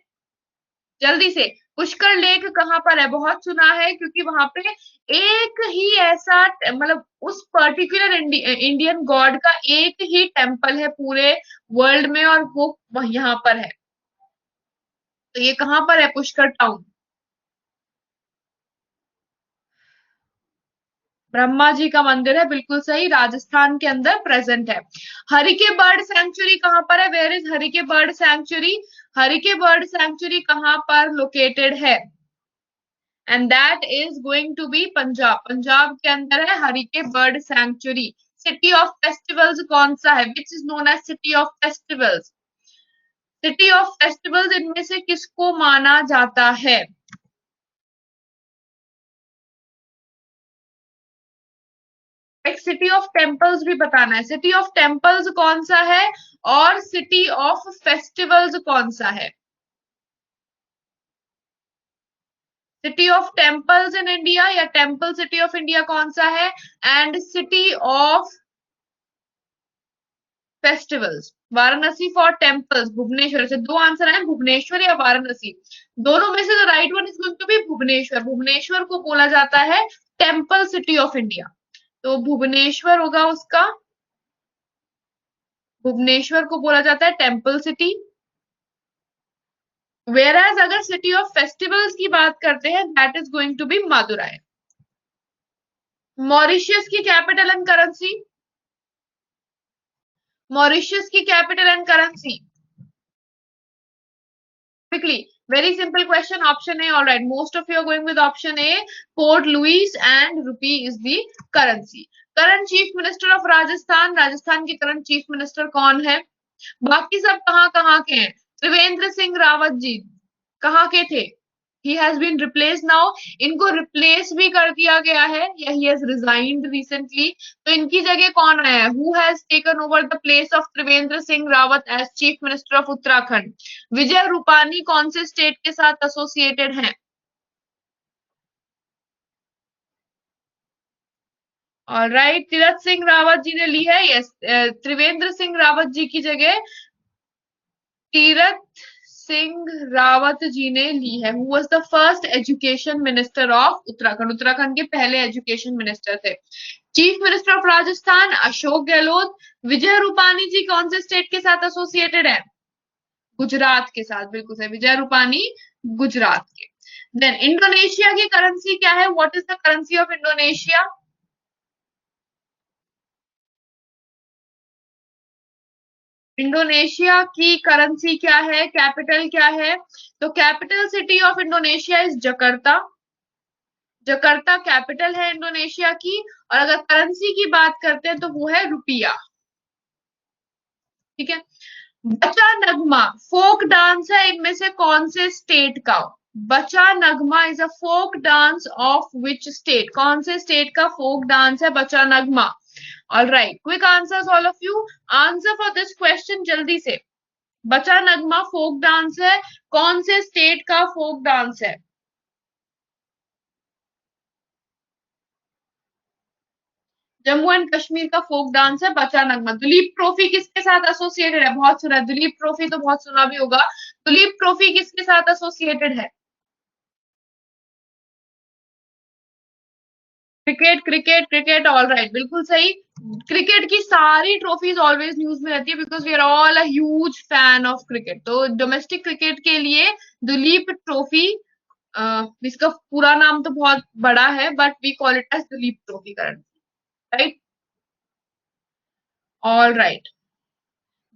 जल्दी से, पुष्कर लेक कहां पर है? बहुत सुना है क्योंकि वहां पे एक ही ऐसा मतलब उस पर्टिकुलर इंडियन गॉड का एक ही टेम्पल है पूरे वर्ल्ड में और वो यहाँ पर है। तो ये कहां पर है? पुष्कर टाउन। ब्रह्मा जी का मंदिर है, बिल्कुल सही, राजस्थान के अंदर प्रेजेंट है। हरिके बर्ड सेंचुरी कहां पर है? Where is Harike bird sanctuary? Harike bird sanctuary कहां पर लोकेटेड है? And that is going to be Punjab. Punjab के अंदर है Harike bird sanctuary. City of festivals कौन सा है? Which is known as city of festivals? City of festivals इनमें से किसको माना जाता है? एक सिटी ऑफ टेम्पल्स भी बताना है। सिटी ऑफ टेम्पल्स कौन सा है और सिटी ऑफ फेस्टिवल्स कौन सा है? City of temples in India या टेम्पल सिटी ऑफ इंडिया कौन सा है? And city of festivals? Varanasi for temples, Bhubaneswar. से दो आंसर है, भुवनेश्वर या वाराणसी, दोनों में से the right one is going to be Bhubaneswar. Bhubaneswar को बोला जाता है टेम्पल सिटी ऑफ इंडिया, तो भुवनेश्वर होगा उसका, भुवनेश्वर को बोला जाता है टेम्पल सिटी। वेराज अगर सिटी ऑफ फेस्टिवल्स की बात करते हैं that is going to be Madurai. Mauritius की कैपिटल एंड करेंसी? मॉरिशियस की capital and currency? quickly, very simple question, option A. All right, most of you are going with option A, Port Louis, and rupee is the currency. Current chief minister of Rajasthan, Rajasthan के करंट चीफ मिनिस्टर कौन है? बाकी सब कहाँ के हैं? त्रिवेंद्र सिंह रावत जी कहाँ के थे? he has been replaced now, इनको रिप्लेस भी कर दिया गया है या he has resigned recently, तो इनकी जगह कौन आया है? who has taken over the place of Trivendra Singh Rawat as chief minister of Uttarakhand? Vijay Rupani कौन से स्टेट के साथ एसोसिएटेड हैं? और राइट, तीरथ सिंह रावत जी ने ली है, यस, त्रिवेंद्र सिंह रावत जी की जगह तीरथ सिंह रावत जी ने ली है। Who was the first education minister of Uttarakhand? Uttarakhand के पहले एजुकेशन मिनिस्टर थे। Chief minister of Rajasthan Ashok Gehlot. Vijay Rupani ji कौन से स्टेट के साथ एसोसिएटेड है? गुजरात के साथ, बिल्कुल सही, विजय रूपानी गुजरात के। देन इंडोनेशिया की करेंसी क्या है? What is the currency of Indonesia? Indonesia की करेंसी क्या है? कैपिटल क्या है? तो capital city of Indonesia is Jakarta. Jakarta capital है इंडोनेशिया की। और अगर करेंसी की बात करते हैं तो वो है रुपया। ठीक है। बचा नगमा फोक डांस है, इनमें से कौन से स्टेट का? Bacha Nagma is a folk dance of which state? कौन से स्टेट का फोक डांस है Bacha Nagma? All right, quick answers all of you, answer for this question जल्दी से। बचा नगमा फोक डांस है, कौन से स्टेट का फोक डांस है? जम्मू एंड कश्मीर का फोक डांस है बचा नगमा। दुलीप ट्रॉफी किसके साथ एसोसिएटेड है? बहुत सुना है दुलीप ट्रॉफी, तो बहुत सुना भी होगा। दुलीप ट्रॉफी किसके साथ एसोसिएटेड है? Cricket, cricket, cricket, all right, बिल्कुल सही। क्रिकेट की सारी ट्रॉफीज ऑलवेज न्यूज में रहती है because we are all a huge fan of cricket. तो डोमेस्टिक क्रिकेट के लिए दुलीप ट्रॉफी, इसका पूरा नाम तो बहुत बड़ा है but we call it as Duleep trophy currently, right? All right.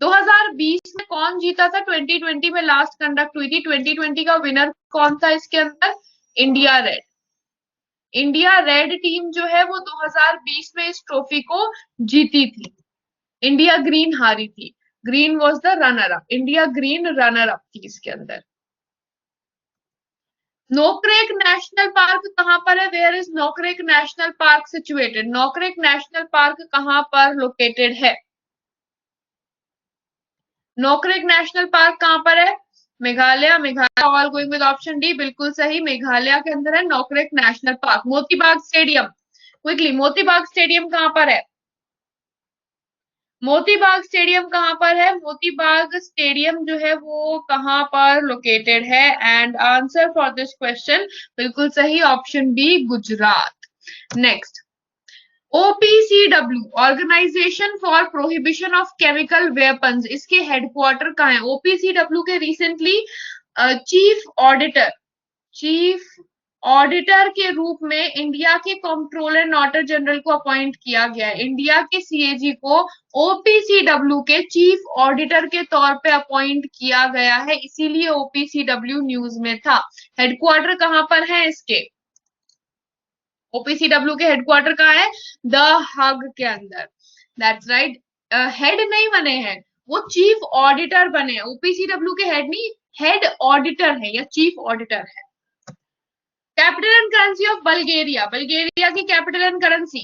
2020 में कौन जीता था? 2020 में लास्ट कंडक्ट हुई थी। 2020 का विनर कौन था इसके अंदर? India red. India red team जो है वो 2020 में इस ट्रॉफी को जीती थी। इंडिया ग्रीन हारी थी। Green was the runner up, India green runner up थी इसके अंदर। नोकरेक नेशनल पार्क कहां पर है? Where is Nokrek national park situated? Nokrek national park कहां पर लोकेटेड है? नोकरेक नेशनल पार्क कहां पर है? Meghalaya. Meghalaya all going with option D, बिल्कुल सही, मेघालय के अंदर है Nokrek national park. Motibagh stadium, quickly, Motibagh stadium कहां पर है? मोतीबाग स्टेडियम कहां पर है? मोतीबाग स्टेडियम जो है वो कहां पर लोकेटेड है? And answer for this question बिल्कुल सही, option B, Gujarat. Next, OPCW, organisation for prohibition of chemical weapons, इसके हेडक्वार्टर कहाँ है? OPCW के रिसेंटली चीफ ऑडिटर के रूप में इंडिया के कंट्रोलर एंड ऑडिटर जनरल को अपॉइंट किया गया है। इंडिया के CAG को OPCW के चीफ ऑडिटर के तौर पे अपॉइंट किया गया है, इसीलिए OPCW न्यूज में था। हेडक्वार्टर कहां पर है इसके? OPCW के हेडक्वार्टर कहाँ है? द हग के अंदर। That's right. हेड नहीं बने हैं, वो चीफ ऑडिटर बने हैं। OPCW के हेड नहीं, हेड ऑडिटर है या चीफ ऑडिटर है। Capital and currency of Bulgaria, Bulgaria की कैपिटल एंड करेंसी,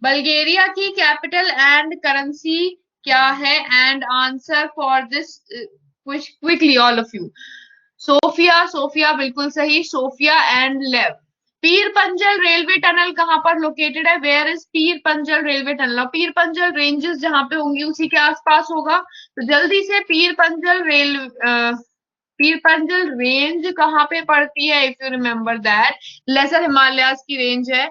बल्गेरिया की कैपिटल एंड करेंसी क्या है? And answer for this quickly all of you. Sofia, Sofia बिल्कुल सही, सोफिया एंड लेव। पीर पंजल रेलवे टनल कहां पर लोकेटेड है? Where is Pir Panjal railway tunnel? Pir Panjal ranges जहां पे होंगी उसी के आसपास होगा, तो जल्दी से पीर पंजल रेंज कहां पे पड़ती है? If you remember that, lesser Himalayas की रेंज है।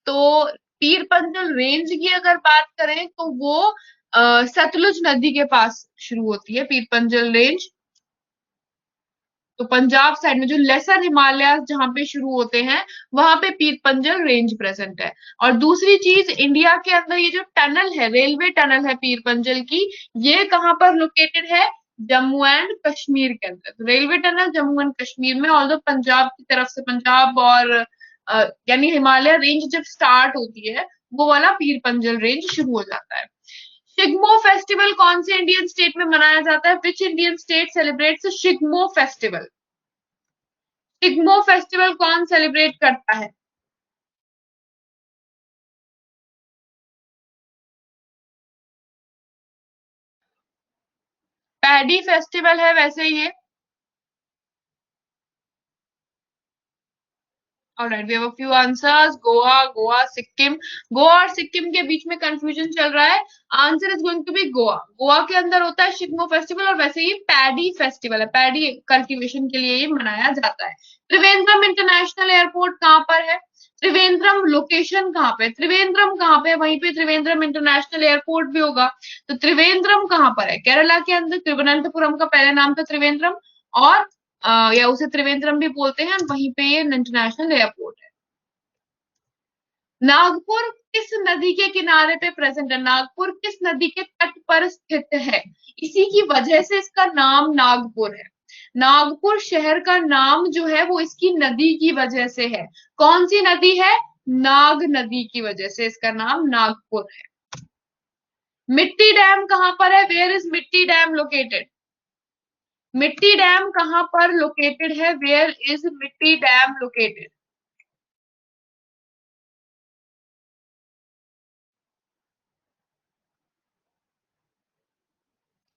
तो पीर पंजल रेंज की अगर बात करें तो वो सतलुज नदी के पास शुरू होती है, पीर पंजल रेंज। तो पंजाब साइड में जो लेसर हिमालय जहां पे शुरू होते हैं वहां पे पीर पंजल रेंज प्रेजेंट है। और दूसरी चीज, इंडिया के अंदर ये जो टनल है, रेलवे टनल है पीर पंजल की, ये कहां पर लोकेटेड है? जम्मू एंड कश्मीर के अंदर। तो railway tunnel Jammu and Kashmir में, ऑल्दो पंजाब की तरफ से, पंजाब और यानी हिमालय रेंज जब स्टार्ट होती है वो वाला पीर पंजल रेंज शुरू हो जाता है। शिग्मो फेस्टिवल कौन से इंडियन स्टेट में मनाया जाता है? Which Indian state celebrates Shigmo festival? Shigmo festival कौन सेलिब्रेट करता है? पैडी फेस्टिवल है वैसे ये। Alright, we have a few answers. Goa, Goa, Sikkim. Goa और सिक्किम के बीच में कंफ्यूजन चल रहा है। Answer is going to be Goa. Goa के अंदर होता है शिग्मो फेस्टिवल और वैसे ये पैडी फेस्टिवल है, पैडी कल्टीवेशन के लिए ये मनाया जाता है। त्रिवेंद्रम इंटरनेशनल एयरपोर्ट कहाँ पर है? त्रिवेंद्रम लोकेशन कहाँ पे? त्रिवेंद्रम कहाँ पे? वहीं पे त्रिवेंद्रम इंटरनेशनल एयरपोर्ट भी होगा। तो त्रिवेंद्रम कहाँ पर है? केरला के अंदर। तिरुवनंतपुरम का पहले नाम था त्रिवेंद्रम, और या उसे त्रिवेंद्रम भी बोलते हैं, वहीं पे ये इंटरनेशनल एयरपोर्ट है। नागपुर किस नदी के किनारे पे प्रेजेंट है? नागपुर किस नदी के तट पर स्थित है? इसी की वजह से इसका नाम नागपुर है। नागपुर शहर का नाम जो है वो इसकी नदी की वजह से है। कौन सी नदी है? नाग नदी की वजह से इसका नाम नागपुर है। मिट्टी डैम कहां पर है? Where is Mitti dam located? Mitti dam कहां पर लोकेटेड है? Where is Mitti dam located?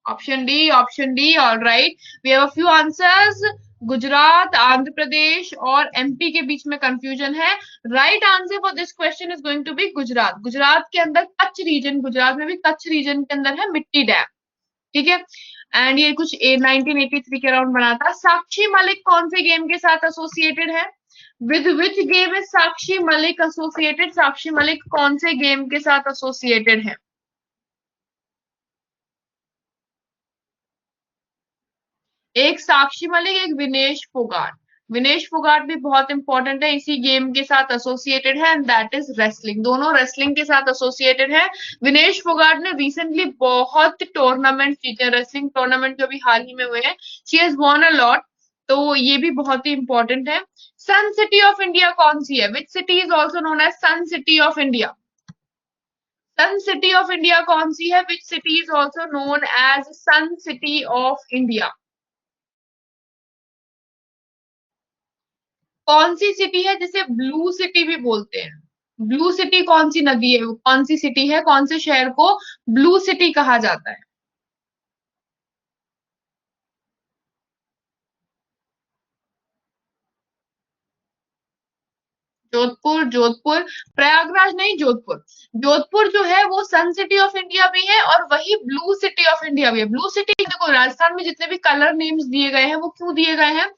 Option D, option D, all right, we have a few answers. Gujarat, Andhra Pradesh और MP के बीच में कंफ्यूजन है। Right answer for this question is going to be Gujarat. Gujarat के अंदर कच्छ रीजन, गुजरात में भी कच्छ रीजन के अंदर है मिट्टी डैम, ठीक है। एंड ये कुछ 1983 के अराउंड बना था। साक्षी मलिक कौन से गेम के साथ एसोसिएटेड है? With which game is Sakshi Malik associated? Sakshi Malik कौन से गेम के साथ एसोसिएटेड है? एक साक्षी मलिक, एक विनेश फोगाट। विनेश फोगाट भी बहुत इंपॉर्टेंट है, इसी गेम के साथ एसोसिएटेड है, एंड दैट इज रेसलिंग। दोनों रेसलिंग के साथ एसोसिएटेड है। विनेश फोगाट ने रिसेंटली बहुत टूर्नामेंट जीते, रेसलिंग टूर्नामेंट जो भी हाल ही में हुए हैं। She has von a lot, तो ये भी बहुत ही इंपॉर्टेंट है। सन सिटी ऑफ इंडिया कौन सी है? Which city is also known as sun city of India? Sun city of India कौन सी है? Which city is also known as sun city of India? कौन सी सिटी है जिसे ब्लू सिटी भी बोलते हैं? ब्लू सिटी कौन सी नदी है, कौन सी सिटी है, कौन से शहर को ब्लू सिटी कहा जाता है? जोधपुर, जोधपुर। प्रयागराज नहीं, जोधपुर। जोधपुर जो है वो सन सिटी ऑफ इंडिया भी है और वही ब्लू सिटी ऑफ इंडिया भी है। ब्लू सिटी, देखो राजस्थान में जितने भी कलर नेम्स दिए गए हैं वो क्यों दिए गए हैं?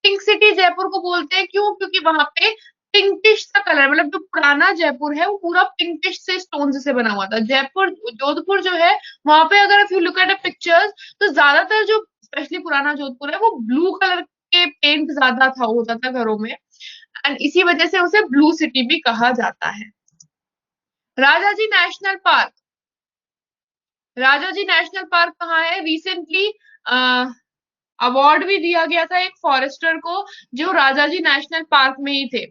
पिंक सिटी जयपुर को बोलते हैं, क्यों? क्योंकि वहां पे पिंकिश सा कलर, मतलब जो पुराना जयपुर है वो पूरा पिंकिश से स्टोन से बना हुआ था। जयपुर, जोधपुर जो है वहां पे अगर if you look at the pictures तो ज्यादातर जो स्पेशली पुराना जोधपुर है वो ब्लू कलर के पेंट ज्यादा था, होता था घरों में, एंड इसी वजह से उसे ब्लू सिटी भी कहा जाता है। Rajaji national park, Rajaji national park कहाँ है? रिसेंटली अवार्ड भी दिया गया था एक फॉरेस्टर को जो राजाजी नेशनल पार्क में ही थे,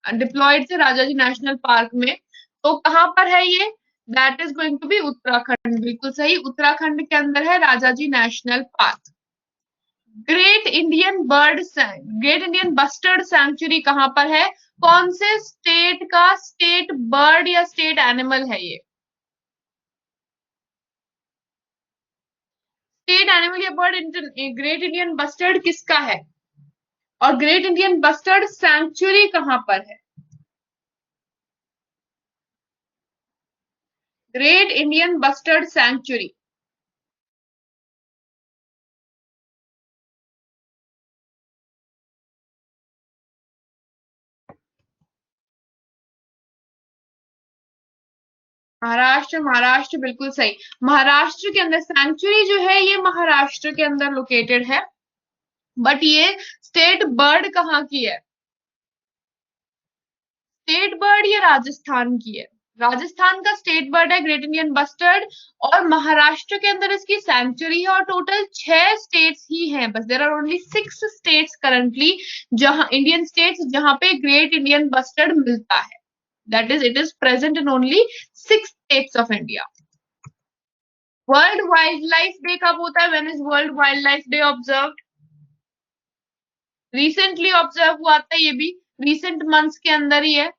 डिप्लॉयड थे राजाजी नेशनल पार्क में। तो कहाँ पर है ये? That is going to be Uttarakhand. बिल्कुल सही, उत्तराखंड के अंदर है Rajaji national park. Great Indian bustard sanctuary कहाँ पर है? कौन से स्टेट का स्टेट बर्ड या स्टेट एनिमल है ये? स्टेट एनिमल या बर्ड, ग्रेट इंडियन बस्टर्ड किसका है? और ग्रेट इंडियन बस्टर्ड सैंक्चुरी कहाँ पर है? Great Indian bustard sanctuary. Maharashtra, Maharashtra बिल्कुल सही। महाराष्ट्र के अंदर सैंक्चुरी जो है ये महाराष्ट्र के अंदर लोकेटेड है, बट ये स्टेट बर्ड कहाँ की है? स्टेट बर्ड ये राजस्थान की है। राजस्थान का स्टेट बर्ड है ग्रेट इंडियन बस्टर्ड, और महाराष्ट्र के अंदर इसकी सेंचुरी है, और टोटल 6 स्टेट्स ही हैं बस। There are only 6 states currently, जहां इंडियन स्टेट्स जहां पे ग्रेट इंडियन बस्टर्ड मिलता है। That is, it is present in only 6 states of India. World wild life day कब होता है? When is world wild life day observe? Recently observe हुआ था, ये भी रिसेंट मंथ्स के अंदर ही है।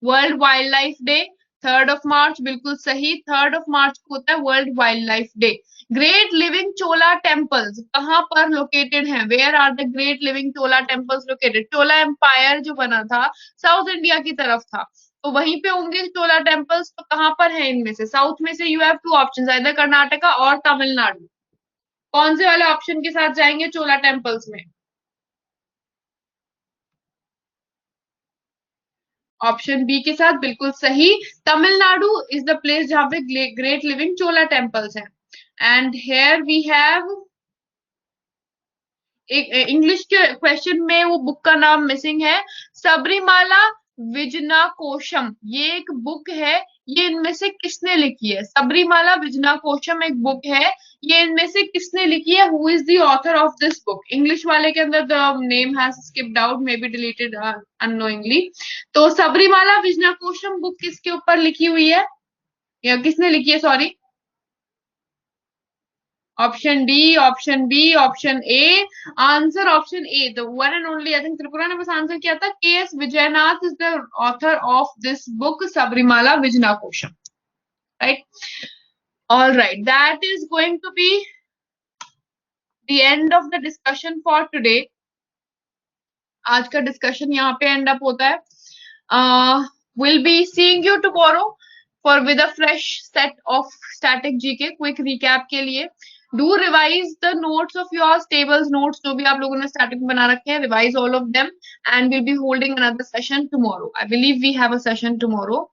वर्ल्ड वाइल्ड लाइफ डे 3 मार्च, बिल्कुल सही। 3 मार्च को होता है world wild life day. Great living Chola temples कहाँ पर लोकेटेड हैं? Where are the great living Chola temples located? Chola empire जो बना था साउथ इंडिया की तरफ था, तो वहीं पे होंगे चोला टेम्पल्स। तो कहाँ पर है इनमें से? साउथ में से you have 2 option, either Karnataka और तमिलनाडु। कौन से वाले ऑप्शन के साथ जाएंगे चोला टेम्पल्स में? ऑप्शन बी के साथ, बिल्कुल सही। तमिलनाडु इज द प्लेस जहां पे ग्रेट लिविंग चोला टेम्पल्स हैं। एंड हेयर वी हैव एक इंग्लिश के क्वेश्चन में वो बुक का नाम मिसिंग है, सबरीमाला विजना कोशम। ये एक बुक है, ये इनमें से किसने लिखी है? सबरीमाला विजना कोशम एक बुक है, ये इनमें से किसने लिखी है? Who is the author of this book? English वाले के अंदर the name has skipped out, may be deleted unknowingly. तो सबरीमाला विजना कोशम बुक किसके ऊपर लिखी हुई है, या किसने लिखी है, sorry? Option D, option B, option A. Answer option A, the one and only, I think Tripura ने बस आंसर किया था, K S Vijayanath is the author of this book Sabarimala Vijnana Kosham, right? All right, that is going to be the end of the discussion for today. आज का डिस्कशन यहाँ पे एंड अप होता है। Will be seeing you tomorrow for with a fresh set of static GK quick recap के लिए। Do revise the notes of yours, tables, notes जो भी आप लोगों ने starting में बना रखे हैं, revise all of them, and we'll be holding another session tomorrow. I believe we have a session tomorrow,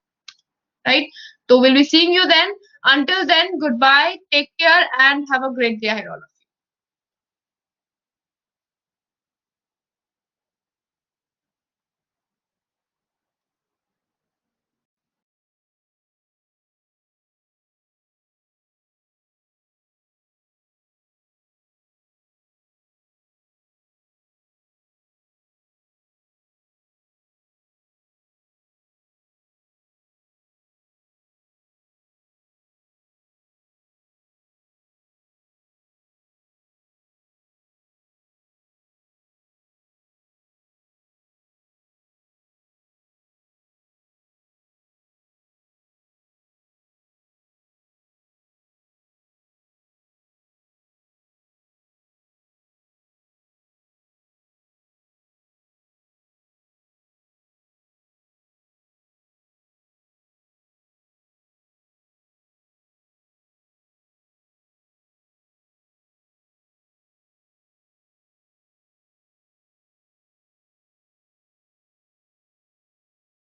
right? So we'll be seeing you then. Until then, goodbye, take care, and have a great day ahead, all of you.